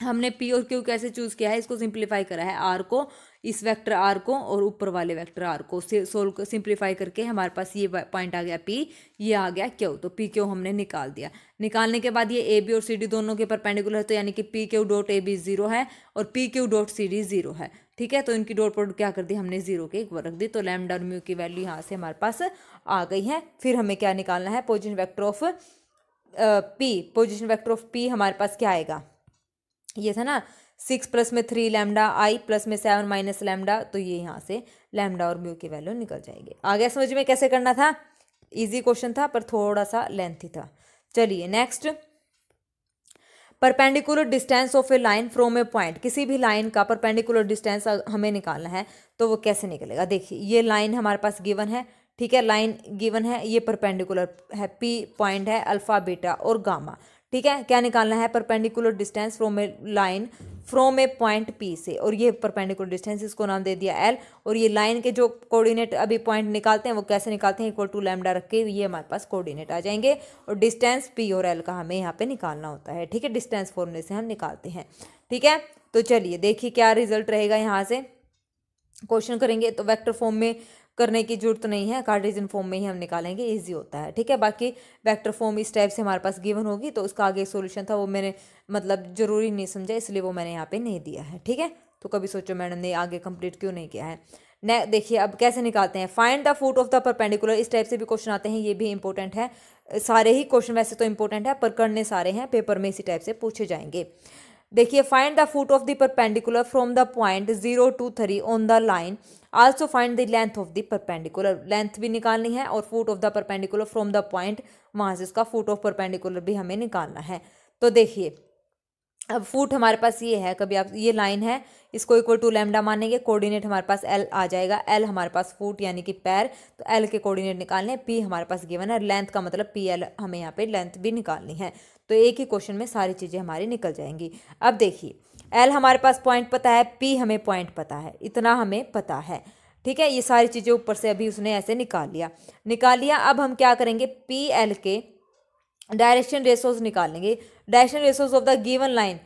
हमने पी और क्यू कैसे चूज किया है, इसको सिंप्लीफाई करा है, आर को, इस वेक्टर आर को और ऊपर वाले वेक्टर आर को सोल्व सिंप्लीफाई करके हमारे पास ये पॉइंट आ गया पी, ये आ गया क्यू, तो पी क्यू हमने निकाल दिया। निकालने के बाद ये ए बी और सी डी दोनों के परपेंडिकुलर है, तो यानी कि P Q dot A B 0 है और P Q dot C D 0 है। ठीक है, तो इनकी डॉट प्रोडक्ट क्या कर दी हमने, 0 के इक्वल रख दी, तो लैम्डा और म्यू की वैल्यू यहाँ से हमारे पास आ गई है। फिर हमें क्या निकालना है, position vector of P, position vector of P हमारे पास क्या आएगा, ये था ना 6 प्लस में 3 लैम्डा आई प्लस में 7 माइनस लैम्डा, तो ये यहाँ से लैम्डा और म्यू की वैल्यू निकल जाएगी। आगे समझ में कैसे करना था, इजी क्वेश्चन था पर थोड़ा सा लेंथी था। चलिए next, perpendicular distance of a line from A point, किसी भी लाइन का परपेंडिकुलर डिस्टेंस हमें निकालना है, तो वो कैसे निकलेगा। देखिए ये लाइन हमारे पास गिवन है, ठीक है, लाइन गिवन है, ये परपेंडिकुलर है, पी पॉइंट है, अल्फा बीटा और गामा। ठीक है, क्या निकालना है, perpendicular distance from A line from A point P से, और ये परपेंडिकुलर डिस्टेंस इसको नाम दे दिया एल, और ये लाइन के जो कोऑर्डिनेट अभी पॉइंट निकालते हैं वो कैसे निकालते हैं, इक्वल टू लैम्डा रख के ये हमारे पास कोऑर्डिनेट आ जाएंगे, और डिस्टेंस पी और एल का हमें यहाँ पे निकालना होता है। ठीक है, डिस्टेंस फॉर्मूले से हम निकालते हैं। ठीक है, तो चलिए देखिए क्या रिजल्ट रहेगा, यहाँ से क्वेश्चन करेंगे तो वेक्टर फॉर्म में करने की जरूरत नहीं है, कार्टेशियन फॉर्म में ही हम निकालेंगे, इजी होता है। ठीक है, बाकी वेक्टर फॉर्म इस टाइप से हमारे पास गिवन होगी, तो उसका आगे सॉल्यूशन था वो मैंने मतलब जरूरी नहीं समझा, इसलिए वो मैंने यहाँ पे नहीं दिया है। ठीक है, तो कभी सोचो मैडम ने आगे कंप्लीट क्यों नहीं किया है। ने देखिए अब कैसे निकालते हैं, find the foot of the perpendicular, इस टाइप से भी क्वेश्चन आते हैं, ये भी इंपॉर्टेंट है। सारे ही क्वेश्चन वैसे तो इंपॉर्टेंट है पर करने सारे हैं, पेपर में इसी टाइप से पूछे जाएंगे। देखिए find the foot of the perpendicular from the point 0 to 3 on the line, also find the length of the perpendicular, length भी निकालनी है और foot of the perpendicular from the point, वहाँ से इसका फुट ऑफ परपेंडिकुलर भी हमें निकालना है। तो देखिए अब फुट हमारे पास ये है, कभी आप ये लाइन है इसको इक्वल टू लैम्डा मानेंगे, कोऑर्डिनेट हमारे पास एल आ जाएगा, एल हमारे पास फुट यानी कि पैर, तो एल के कोऑर्डिनेट निकालने, पी हमारे पास गिवन है, लेंथ का मतलब पी एल हमें यहाँ पे लेंथ भी निकालनी है। तो एक ही क्वेश्चन में सारी चीज़ें हमारी निकल जाएंगी। अब देखिए एल हमारे पास पॉइंट पता है, पी हमें पॉइंट पता है, इतना हमें पता है। ठीक है, ये सारी चीज़ें ऊपर से अभी उसने ऐसे निकाल लिया। अब हम क्या करेंगे, पी एल के डायरेक्शन रेशोज निकालेंगे, direction ratios of the given line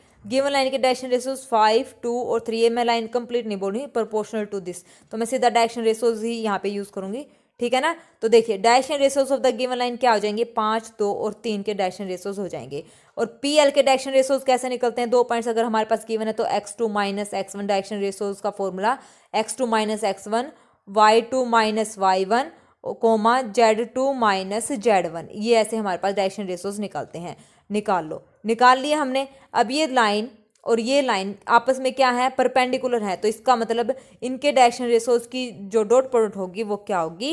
के डायरेक्शन रेशोज 5, 2 और 3, ये मैं लाइन कंप्लीट नहीं बोल रही, प्रोपोर्शनल टू दिस, तो मैं सीधा डायरेक्शन रेशोज ही यहाँ पे यूज़ करूँगी ठीक है ना। तो देखिए direction ratios of the given line क्या हो जाएंगे, 5, 2 और 3 के डायरेक्शन रेशियोज हो जाएंगे। और पी एल के डायरेक्शन रेशियोज कैसे निकलते हैं, 2 पॉइंट्स अगर हमारे पास गिवन है तो x2 minus x1 direction ratios का formula x2 minus x1, y2 minus y1 comma z2 minus z1, ये ऐसे हमारे पास डायरेक्शन रेशियोज निकलते हैं। निकाल लो, निकाल लिए हमने। अब ये लाइन और ये लाइन आपस में क्या है, परपेंडिकुलर है, तो इसका मतलब इनके डायरेक्शन रेशियोज की जो डॉट प्रोडक्ट होगी वो क्या होगी,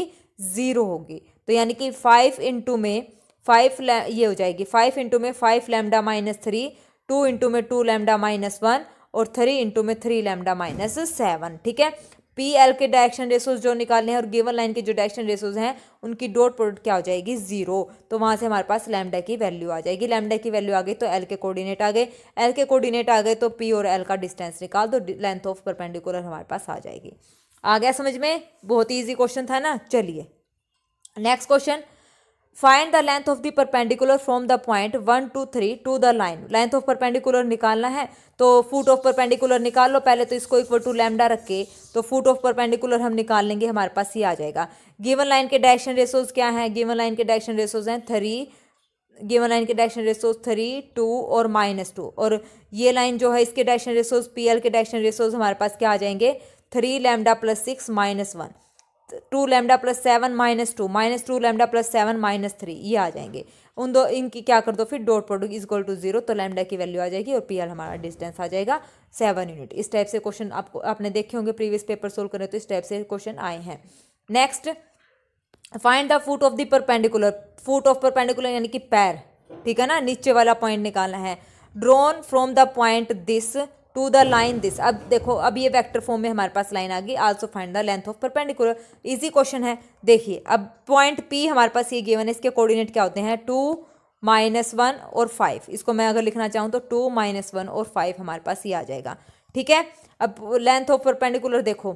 0 होगी। तो यानी कि 5 इंटू में 5 ये हो जाएगी 5 इंटू में 5 लैम्डा माइनस 3, 2 इंटू में 2 लैम्डा माइनस 1 और 3 इंटू में 3 लैम्डा माइनस 7। ठीक है, पी एल के डायरेक्शन रेशियोज जो निकालने हैं और गिवन लाइन के जो डायरेक्शन रेशियोज हैं उनकी डॉट प्रोडक्ट क्या हो जाएगी, 0। तो वहां से हमारे पास लैम्डा की वैल्यू आ जाएगी। लैम्डा की वैल्यू आ गई तो एल के कोऑर्डिनेट आ गए, एल के कोऑर्डिनेट आ गए तो पी और एल का डिस्टेंस निकाल दो, लेंथ ऑफ परपेंडिकुलर हमारे पास आ जाएगी। आ गया समझ में, बहुत ईजी क्वेश्चन था ना। चलिए next question, find the length of the perpendicular from the point 1 to 3 to the line. Length of perpendicular निकालना है तो फुट ऑफ परपेंडिकुलर निकाल लो पहले, तो इसको इक्वल टू लैम्डा रख के तो फुट ऑफ परपेंडिकुलर हम निकाल लेंगे, हमारे पास ये आ जाएगा। गिवन लाइन के डायरेक्शन रेशियोज क्या है, गिवन लाइन के डायरेक्शन रेशियोज हैं 3, गिवन लाइन के डायरेक्शन रेशियोज 3, 2 और -2। और ये लाइन जो है इसके डायरेक्शन रेशियोज पी एल के डायरेक्शन रेशियोज हमारे पास क्या आ जाएंगे, 3 lambda plus 6 -1, 2 lambda plus 7 -2, -2 lambda plus 7 -3, ये आ जाएंगे। उन दो इनकी क्या कर दो फिर, dot product is equal to 0, तो लैम्डा की वैल्यू आ जाएगी और पी एल हमारा डिस्टेंस आ जाएगा 7 यूनिट। इस टाइप से क्वेश्चन आपने देखे होंगे, प्रीवियस पेपर सोल्व करें तो इस टाइप से क्वेश्चन आए हैं। Next, find the foot of the perpendicular. Foot of perpendicular यानी कि पैर, ठीक है ना, नीचे वाला पॉइंट निकालना है। Drawn from the point this to the line this. अब देखो, अब ये वेक्टर फॉर्म में हमारे पास लाइन आ गई। Also find the length of perpendicular, easy question है। देखिए अब पॉइंट पी हमारे पास ये गिवन है, इसके कोऑर्डिनेट क्या होते हैं, 2, -1 और 5। इसको मैं अगर लिखना चाहूँ तो 2, -1 और 5 हमारे पास ये आ जाएगा। ठीक है, अब लेंथ ऑफ परपेंडिकुलर देखो,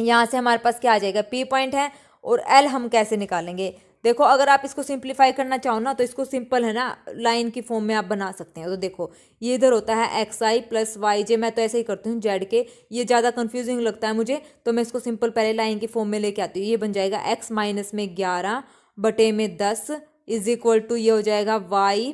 यहाँ से हमारे पास क्या आ जाएगा, पी पॉइंट है और एल हम कैसे निकालेंगे। देखो अगर आप इसको सिंप्लीफाई करना चाहो ना तो इसको सिंपल है ना लाइन की फॉर्म में आप बना सकते हैं। तो देखो ये इधर होता है XI प्लस YJ, मैं तो ऐसे ही करती हूँ जेड के, ये ज़्यादा कंफ्यूजिंग लगता है मुझे, तो मैं इसको सिंपल पहले लाइन की फॉर्म में लेके आती हूँ। ये बन जाएगा x माइनस में 11 बटे में 10 इज इक्वल टू ये हो जाएगा y,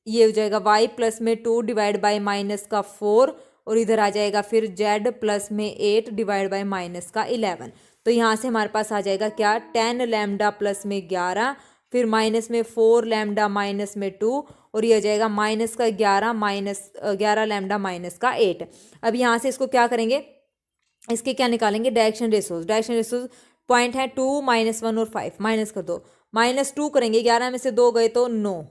ये हो जाएगा y प्लस में 2 डिवाइड बाई माइनस का 4 और इधर आ जाएगा फिर z प्लस में 8 डिवाइड बाई माइनस का 11। तो यहाँ से हमारे पास आ जाएगा क्या, 10 लैम्डा प्लस में 11 फिर माइनस में 4 लैम्डा माइनस में 2 और ये आ जाएगा माइनस का 11 माइनस 11 लैम्डा माइनस का 8। अब यहाँ से इसको क्या करेंगे, इसके क्या निकालेंगे, direction ratios. Direction ratios point है 2, -1 और 5, माइनस कर दो, -2 करेंगे, 11 में से 2 गए तो 9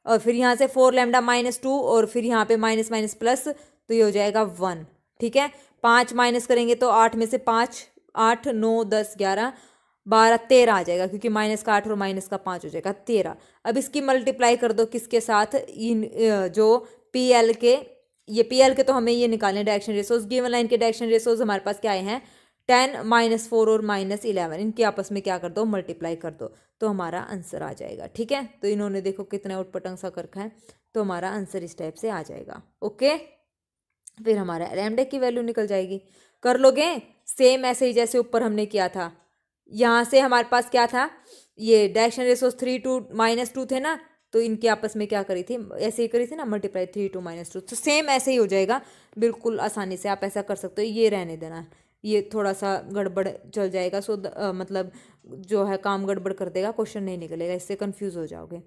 और फिर यहाँ से 4 लैम्डा -2 और फिर यहाँ पे माइनस माइनस प्लस, तो ये हो जाएगा 1। ठीक है, 5 माइनस करेंगे तो 8 में से 5, 8, 9, 10, 11, 12, 13 आ जाएगा, क्योंकि माइनस का 8 और माइनस का 5 हो जाएगा 13। अब इसकी मल्टीप्लाई कर दो किसके साथ, इन जो पी एल के, ये पी एल के तो हमें ये निकालने डायरेक्शन रेशियोज। गिवन लाइन के डायरेक्शन रेशियोज हमारे पास क्या आए हैं, 10, -4 और -11, इनके आपस में क्या कर दो, मल्टीप्लाई कर दो, तो हमारा आंसर आ जाएगा। ठीक है, तो इन्होंने देखो कितना उटपटंग सा कर रखा है, तो हमारा आंसर इस टाइप से आ जाएगा। ओके, फिर हमारा लैम्डा की वैल्यू निकल जाएगी। कर लोगे सेम ऐसे ही जैसे ऊपर हमने किया था। यहाँ से हमारे पास क्या था, ये डायरेक्शन रेशियोज 3 to -2 थे ना, तो इनके आपस में क्या करी थी, ऐसे ही करी थी ना मल्टीप्लाई, 3 to -2, तो सेम ऐसे ही हो जाएगा बिल्कुल आसानी से। आप ऐसा कर सकते हो, ये रहने देना, ये थोड़ा सा गड़बड़ चल जाएगा, सो मतलब जो है काम गड़बड़ कर देगा, क्वेश्चन नहीं निकलेगा, इससे कंफ्यूज हो जाओगे।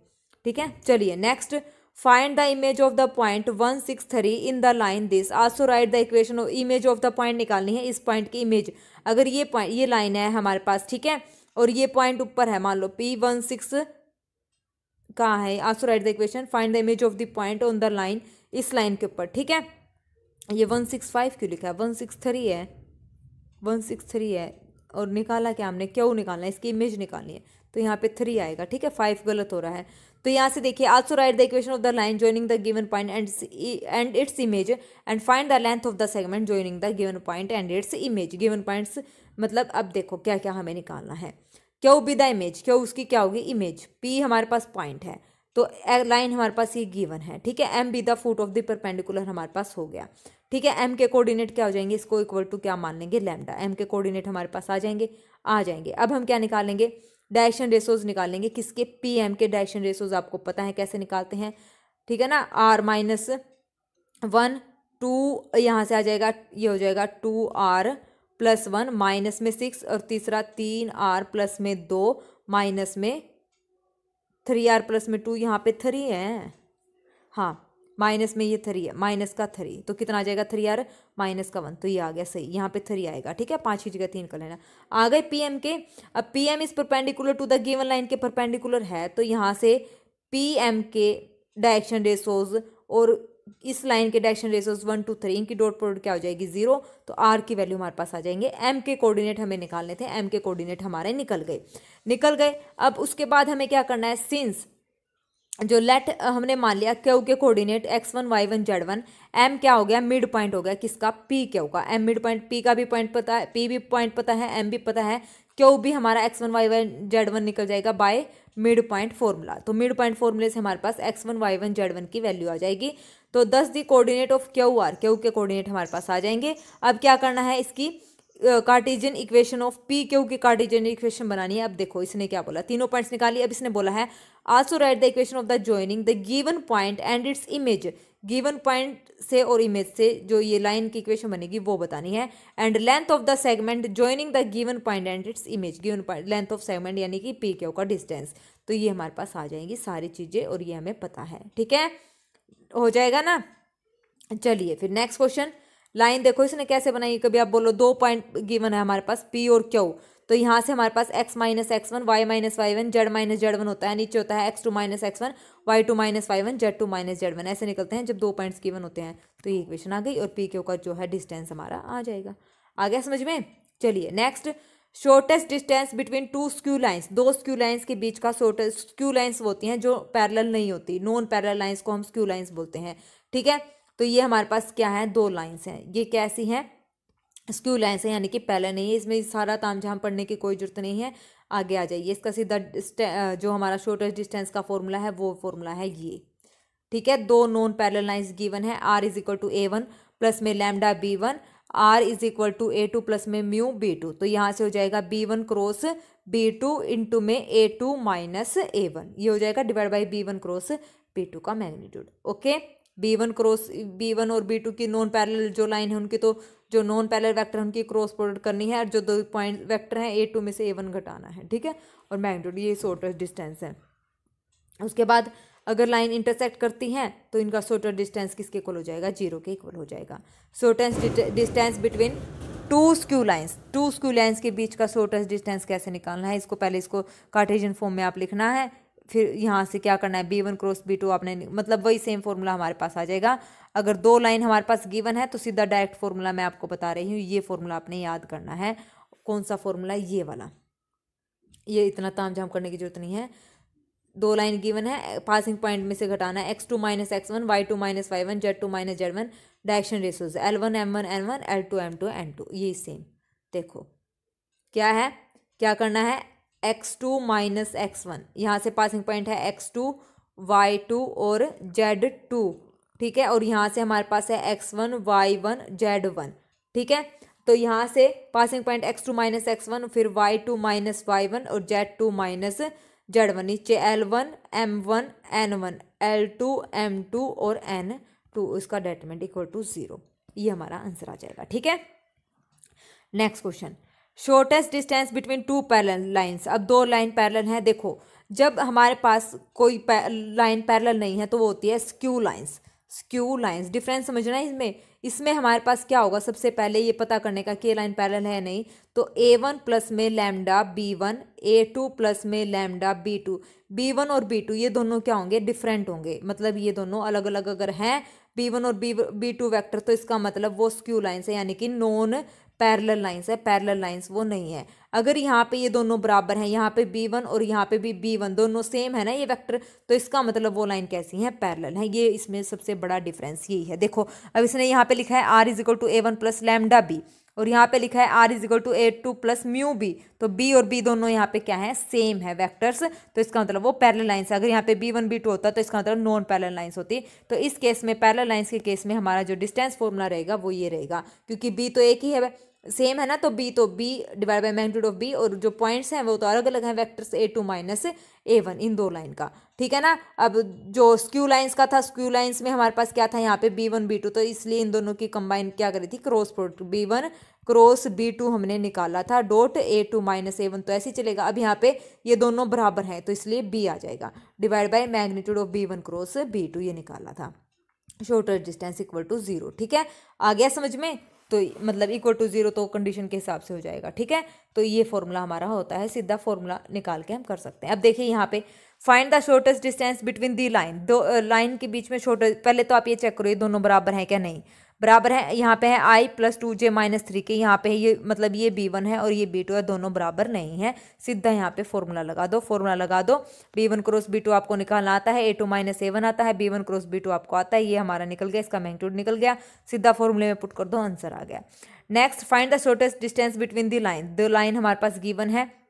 ठीक है, चलिए next, find the image of the point 1, 6, 3 in the line this. Also right the equation of image of the point निकालनी है, इस पॉइंट की इमेज। अगर ये पॉइंट, ये लाइन है हमारे पास, ठीक है, और ये पॉइंट ऊपर है, मान लो P16 कहाँ है। Also right the equation, find the image of the point on the line, इस लाइन के ऊपर। ठीक है, ये 165 क्यों लिखा है, 163 है, 163 है, और निकाला क्या हमने, क्यों निकालना है, इसकी इमेज निकालनी है, तो यहाँ पे 3 आएगा। ठीक है, 5 गलत हो रहा है, तो यहाँ से देखिए, also right the equation of the line joining the given point and its image and find the length of the segment joining the given point and its image. Given points मतलब अब देखो क्या क्या हमें निकालना है, क्यों बी द इमेज, क्यों उसकी क्या होगी इमेज, पी हमारे पास पॉइंट है, तो लाइन हमारे पास ये गिवन है, ठीक है। M B the foot of the perpendicular हमारे पास हो गया, ठीक है। एम के कोऑर्डिनेट क्या हो जाएंगे, इसको इक्वल टू क्या मान लेंगे, लैम्डा। एम के कोऑर्डिनेट हमारे पास आ जाएंगे। अब हम क्या निकालेंगे, डायरेक्शन रेशोज निकालेंगे, किसके, पी एम के डायरेक्शन रेशोज आपको पता है कैसे निकालते हैं, ठीक है ना। R-1 2 यहाँ से आ जाएगा, ये हो जाएगा 2R+1 माइनस में 6 और तीसरा 3R प्लस में 2 माइनस में 3R प्लस में 2, यहाँ पे 3 है, हाँ माइनस में ये 3 है, माइनस का 3 तो कितना आ जाएगा 3R माइनस का 1, तो ये आ गया सही, यहाँ पे 3 आएगा, ठीक है। 5 की जगह 3 कर लेना। आ गए पी एम के। अब P M is perpendicular to the given line के परपेंडिकुलर है, तो यहाँ से पी एम के डायरेक्शन रेशोज और इस लाइन के डायरेक्शन रेशोज 1 2 3 इनकी डॉट प्रोडक्ट क्या हो जाएगी 0, तो आर की वैल्यू हमारे पास आ जाएंगे। एम के कोऑर्डिनेट हमें निकालने थे, एम के कोऑर्डिनेट हमारे निकल गए। अब उसके बाद हमें क्या करना है, सिंस जो लेट हमने मान लिया क्यू के coordinate x1 y1 z1, m क्या हो गया, मिड पॉइंट हो गया किसका, p क्यू का। m मिड पॉइंट, p का भी पॉइंट पता है, p भी पॉइंट पता है, m भी पता है, क्यू भी हमारा x1 y1 z1 निकल जाएगा बाय मिड पॉइंट फॉर्मूला। तो मिड पॉइंट फॉर्मूले से हमारे पास x1 y1 z1 की वैल्यू आ जाएगी। तो 10 the coordinate of Q R, Q के कोऑर्डिनेट हमारे पास आ जाएंगे। अब क्या करना है, इसकी Cartesian equation of P Q की कार्टेशियन इक्वेशन बनानी है। अब देखो इसने क्या बोला, तीनों पॉइंट्स निकाली। अब इसने बोला है also right the equation of the joining the given point and its image, given point से और इमेज से जो ये लाइन की इक्वेशन बनेगी वो बतानी है। And length of the segment joining the given point and its image, given point length of segment यानी कि पी क्यू का डिस्टेंस। तो ये हमारे पास आ जाएंगी सारी चीजें और ये हमें पता है, ठीक है, हो जाएगा ना। चलिए फिर नेक्स्ट क्वेश्चन, लाइन देखो इसने कैसे बनाई, कभी आप बोलो 2 पॉइंट गिवन है हमारे पास P और Q, तो यहाँ से हमारे पास x minus x1 y minus y1 z minus z1 होता है, नीचे होता है x2 minus x1 y2 minus y1 z2 minus z1, ऐसे निकलते हैं जब 2 पॉइंट्स गिवन होते हैं। तो ये इक्वेशन आ गई और P Q का जो है डिस्टेंस हमारा आ जाएगा। आ गया समझ में। चलिए next, shortest distance between 2 skew lines, 2 skew lines के बीच का शॉर्टेस्ट, स्क्यू लाइंस होती हैं जो पैरेलल नहीं होती, नॉन पैरेलल लाइंस को हम स्क्यू लाइंस बोलते हैं, ठीक है। तो ये हमारे पास क्या है, 2 लाइंस हैं, ये कैसी हैं, स्क्यू लाइंस है, यानी कि पैरेलल नहीं है, इसमें सारा तामझाम पढ़ने की कोई जरूरत नहीं है। आगे आ जाइए, इसका सीधा जो हमारा शॉर्टेस्ट डिस्टेंस का फॉर्मूला है वो फॉर्मूला है ये, ठीक है। 2 नॉन पैरेलल लाइंस गिवन है, r is equal to a1 plus में lambda b1, r is equal to a2 plus में म्यू b2। तो यहाँ से हो जाएगा b1 क्रॉस b2 इंटू में a2 माइनस a1, ये हो जाएगा divide by b1 cross b2 का मैग्नीट्यूड, ओके। b1 और b2 की नॉन पैरेलल जो लाइन है उनकी, तो जो नॉन पैरेलल वेक्टर है उनकी क्रॉस प्रोडक्ट करनी है और जो 2 पॉइंट वेक्टर हैं a2 में से a1 घटाना है, ठीक है। और मैग्नीट्यूड ये शॉर्टेस्ट डिस्टेंस है। उसके बाद अगर लाइन इंटरसेक्ट करती हैं तो इनका शॉर्टेस्ट डिस्टेंस किसके इक्वल हो जाएगा, 0 के इक्वल हो जाएगा। Shortest distance between 2 skew lines के बीच का शॉर्टेस्ट डिस्टेंस कैसे निकालना है, इसको पहले इसको कार्टेशियन फॉर्म में आप लिखना है, फिर यहाँ से क्या करना है, b1 क्रॉस b2 आपने, मतलब वही सेम फॉर्मूला हमारे पास आ जाएगा। अगर 2 लाइन हमारे पास गिवन है तो सीधा डायरेक्ट फॉर्मूला मैं आपको बता रही हूँ, ये फॉर्मूला आपने याद करना है। कौन सा फॉर्मूला, ये वाला, ये इतना तामझाम करने की जरूरत नहीं है। 2 लाइन गिवन है, पासिंग पॉइंट में से घटाना है x2 minus x1 y2 minus y1 z2 minus z1, direction ratios L1 M1 N1 L2 M2 N2, ये सेम देखो क्या है, क्या करना है, x2 माइनस x1, यहाँ से पासिंग पॉइंट है x2 y2 और z2, ठीक है। और यहाँ से हमारे पास है x1 y1 z1, ठीक है। तो यहाँ से passing point x2 minus x1, फिर y2 माइनस y1 और z2 माइनस z1, नीचे L1 M1 N1 L2 M2 और N2, इसका डेटरमिनेंट इक्वल टू 0, ये हमारा आंसर आ जाएगा, ठीक है। Next question, shortest distance between 2 parallel lines. अब 2 लाइन पैरेलल हैं, देखो जब हमारे पास कोई लाइन पैरेलल नहीं है तो वो होती है स्क्यू लाइंस। डिफरेंस समझना है इसमें हमारे पास क्या होगा, सबसे पहले ये पता करने का कि ये लाइन पैरेलल है नहीं, तो a1 प्लस में लैम्डा b1, a2 प्लस में लैम्डा b2, b1 और b2 ये दोनों क्या होंगे, डिफरेंट होंगे, मतलब ये दोनों अलग अलग अगर हैं b1 और b2 वेक्टर, तो इसका मतलब वो स्क्यू लाइंस है, यानी कि नॉन पैरेलल लाइंस है, पैरेलल लाइंस वो नहीं है। अगर यहाँ पे ये दोनों बराबर हैं, यहाँ पे b1 और यहाँ पे भी b1 दोनों सेम है ना ये वेक्टर, तो इसका मतलब वो लाइन कैसी है, पैरेलल है। ये इसमें सबसे बड़ा डिफरेंस यही है। देखो अब इसने यहाँ पे लिखा है r is equal to a1 plus lambda b, और यहाँ पे लिखा है are is equal to A2 plus mu b, तो बी और बी दोनों यहाँ पे क्या है, सेम है वेक्टर्स, तो इसका मतलब वो पैरेलल लाइंस है। अगर यहाँ पे B1 B2 होता तो इसका मतलब नॉन पैरेलल लाइंस होती। तो इस केस में पैरेलल लाइंस के केस में हमारा जो डिस्टेंस फॉर्मूला रहेगा वो ये रहेगा, क्योंकि बी तो एक ही है, सेम है ना, तो b divide by magnitude of b, और जो पॉइंट्स हैं वो तो अलग अलग हैं वेक्टर्स A2 माइनस A1 इन दो लाइन का, ठीक है ना। अब जो स्क्यू लाइंस का था, स्क्यू लाइंस में हमारे पास क्या था यहाँ पे B1 B2, तो इसलिए इन दोनों की कंबाइन क्या करी थी, cross product B1 cross B2 हमने निकाला था, डॉट A2 माइनस A1, तो ऐसे ही चलेगा। अब यहाँ पे ये दोनों बराबर हैं तो इसलिए B आ जाएगा, divide by magnitude of B1 cross B2 ये निकाला था, शॉर्टर डिस्टेंस इक्वल टू 0, ठीक है। आ गया समझ में, तो मतलब इक्वल टू 0 तो कंडीशन के हिसाब से हो जाएगा, ठीक है। तो ये फॉर्मूला हमारा होता है, सीधा फॉर्मूला निकाल के हम कर सकते हैं। अब देखिए यहाँ पे find the shortest distance between the line, दो लाइन के बीच में शॉर्टेस्ट, पहले तो आप ये चेक करो ये दोनों बराबर हैं क्या, नहीं बराबर है। यहाँ पे है I प्लस 2J माइनस 3 के, यहाँ पे है ये मतलब ये B1 है और ये B2 है, दोनों बराबर नहीं है। सीधा यहाँ पे फॉर्मूला लगा दो, फॉर्मूला लगा दो, B1 क्रॉस B2 आपको निकालना आता है, A2 माइनस A1 आता है, B1 क्रॉस B2 आपको आता है, ये हमारा निकल गया, इसका मैग्नीट्यूड निकल गया, सीधा फॉर्मूले में पुट कर दो, आंसर आ गया। Next find the shortest distance between the line, दो लाइन हमारे पास गिवन है,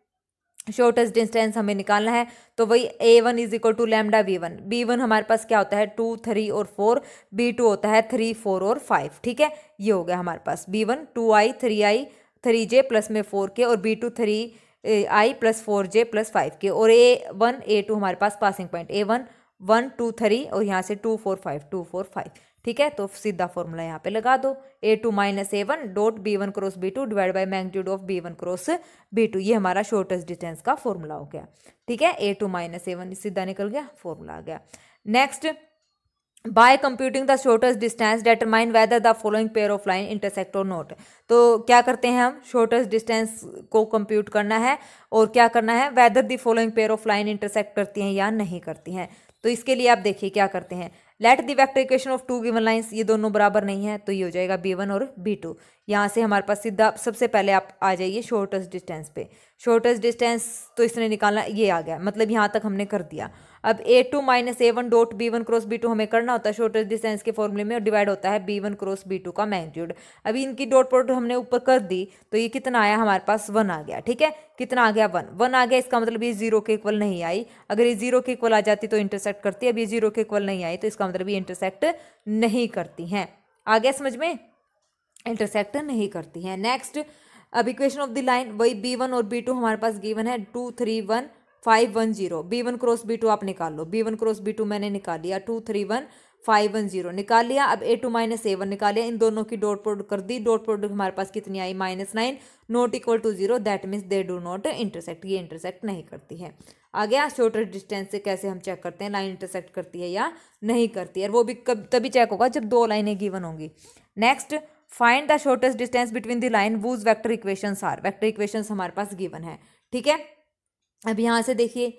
शॉर्टेस्ट डिस्टेंस हमें निकालना है, तो वही A1 is equal to lambda V1, B1 हमारे पास क्या होता है 2 3 और 4, B2 होता है 3 4 और 5, ठीक है। ये हो गया हमारे पास B1 2I 3I 3J plus में 4 के, और B2 3I plus 4J plus 5 के, और A1 A2 हमारे पास पासिंग पॉइंट A1 1 2 3 और यहाँ से 2 4 5 2 4 5, ठीक है। तो सीधा फॉर्मूला यहाँ पे लगा दो, A2 minus A1 dot B1 cross B2 divide by magnitude of B1 cross B2, ये हमारा शॉर्टेस्ट डिस्टेंस का फॉर्मूला हो गया, ठीक है। A2 माइनस A1 सीधा निकल गया, फॉर्मूला आ गया। Next, by computing the shortest distance determine whether the following pair of line intersect और नॉट। तो क्या करते हैं हम, शॉर्टेस्ट डिस्टेंस को कंप्यूट करना है और क्या करना है, weather the following pair of line intersect करती हैं या नहीं करती हैं। तो इसके लिए आप देखिए क्या करते हैं, let the vector equation of two given lines, ये दोनों बराबर नहीं है तो ये हो जाएगा B1 और B2। यहाँ से हमारे पास सीधा सबसे पहले आप आ जाइए शॉर्टेस्ट डिस्टेंस पे, शॉर्टेस्ट डिस्टेंस तो इसने निकालना, ये आ गया, मतलब यहाँ तक हमने कर दिया। अब A2 minus A1 dot B1 cross B2 हमें करना होता है शॉर्टेस्ट डिस्टेंस के फॉर्मूले में, और डिवाइड होता है B1 क्रॉस B2 का मैग्नीट्यूड। अभी इनकी डॉट प्रोडक्ट हमने ऊपर कर दी तो ये कितना आया हमारे पास 1 आ गया, ठीक है। कितना आ गया 1 आ गया, इसका मतलब ये 0 के इक्वल नहीं आई, अगर ये 0 के इक्वल आ जाती तो इंटरसेक्ट करती, अब ये 0 के इक्वल नहीं आई तो इसका मतलब ये इंटरसेक्ट नहीं करती हैं। आ गया समझ में, इंटरसेक्ट नहीं करती हैं। नेक्स्ट, अब इक्वेशन ऑफ द लाइन वही B1 और B2 हमारे पास गिवन है 2 3 1 5 1 0, B1 क्रॉस B2 आप निकाल लो, B1 क्रॉस B2 मैंने निकाल लिया, 2 3 1 5 1 0 निकाल लिया। अब A2 माइनस A1 निकाल लिया, इन दोनों की डॉट प्रोडक्ट कर दी, डॉट प्रोडक्ट हमारे पास कितनी आई -9, not equal to 0, that means they do not intersect, ये इंटरसेक्ट नहीं करती है। आ गया, शॉर्टेस्ट डिस्टेंस से कैसे हम चेक करते हैं लाइन इंटरसेक्ट करती है या नहीं करती है, और वो भी कब तभी चेक होगा जब दो लाइनें गिवन होंगी। Next, find the shortest distance between the line whose vector equations are, vector equations हमारे पास गिवन है, ठीक है। अब यहाँ से देखिए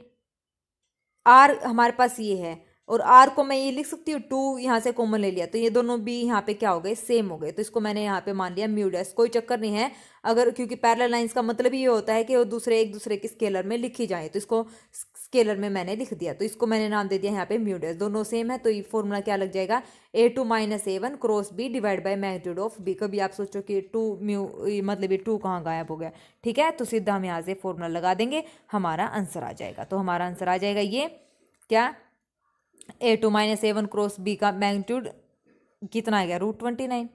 आर हमारे पास ये है, और आर को मैं ये लिख सकती हूँ 2, यहाँ से कॉमन ले लिया तो ये दोनों भी यहाँ पे क्या हो गए, सेम हो गए, तो इसको मैंने यहाँ पे मान लिया म्यू डैश, कोई चक्कर नहीं है अगर, क्योंकि पैरेलल लाइंस का मतलब ये होता है कि वो एक दूसरे के स्केलर में लिखी जाए, तो इसको स्केलर में मैंने लिख दिया, तो इसको मैंने नाम दे दिया यहाँ पे म्यू डैश, दोनों सेम है तो ये फॉर्मूला क्या लग जाएगा, A2 minus A1 cross B divide by magnitude of B। कभी आप सोचो कि 2 म्यू मतलब ये 2 कहाँ गायब हो गया, ठीक है, तो सीधा हम यहाँ से फॉर्मूला लगा देंगे, हमारा आंसर आ जाएगा। तो हमारा आंसर आ जाएगा ये क्या, A2 minus A1 cross B का मैग्नीट्यूड कितना आ गया, √29,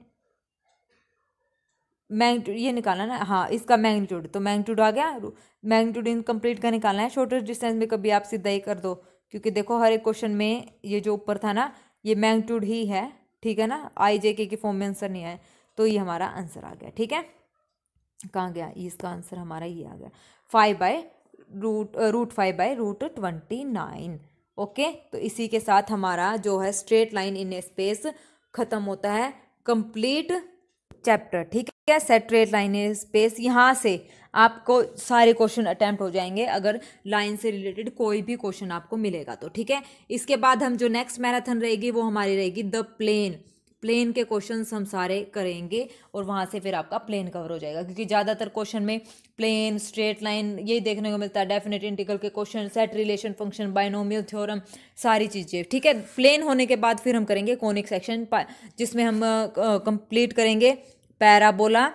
मैग्नीट्यूड ये निकालना ना, हाँ इसका मैग्नीट्यूड, तो मैग्नीट्यूड आ गया, मैग्नीट्यूड इनकम्प्लीट का निकालना है। शॉर्टेस्ट डिस्टेंस में कभी आप सीधा ही कर दो, क्योंकि देखो हर एक क्वेश्चन में ये जो ऊपर था ना ये मैग्नीट्यूड ही है, ठीक है ना, IJK की फॉर्म में आंसर नहीं आया, तो ये हमारा आंसर आ गया, ठीक है। कहाँ गया, इसका आंसर हमारा ये आ गया 5/√5/√29। ओके, तो इसी के साथ हमारा जो है स्ट्रेट लाइन इन स्पेस खत्म होता है, कंप्लीट चैप्टर, ठीक है। स्ट्रेट लाइन इन स्पेस, यहाँ से आपको सारे क्वेश्चन अटेम्प्ट हो जाएंगे अगर लाइन से रिलेटेड कोई भी क्वेश्चन आपको मिलेगा तो, ठीक है। इसके बाद हम जो नेक्स्ट मैराथन रहेगी वो हमारी रहेगी द प्लेन के क्वेश्चंस हम सारे करेंगे, और वहाँ से फिर आपका प्लेन कवर हो जाएगा, क्योंकि ज़्यादातर क्वेश्चन में प्लेन, स्ट्रेट लाइन यही देखने को मिलता है, डेफिनेट इंटीग्रल के question, set relation function, binomial theorem, सारी चीज़ें, ठीक है। प्लेन होने के बाद फिर हम करेंगे कॉनिक सेक्शन, जिसमें हम कंप्लीट करेंगे पैराबोला,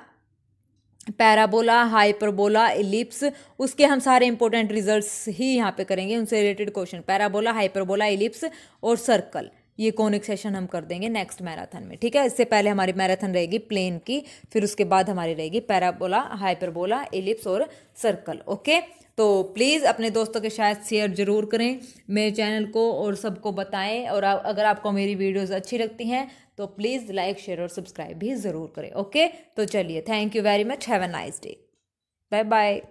पैराबोला, हाइपरबोला, इलिप्स, उसके हम सारे इंपॉर्टेंट रिजल्ट्स ही यहाँ पे करेंगे, उनसे related question. Parabola, hyperbola, ellipse और सर्कल, ये कॉनिक सेशन हम कर देंगे नेक्स्ट मैराथन में, ठीक है। इससे पहले हमारी मैराथन रहेगी प्लेन की, फिर उसके बाद हमारी रहेगी पैराबोला, हाइपरबोला, इलिप्स और सर्कल। ओके, तो प्लीज़ अपने दोस्तों के साथ शेयर ज़रूर करें मेरे चैनल को और सबको बताएं। और अगर आपको मेरी वीडियोस अच्छी लगती हैं तो प्लीज़ लाइक, शेयर और सब्सक्राइब भी ज़रूर करें। ओके, तो चलिए, thank you very much, have a nice day, bye bye.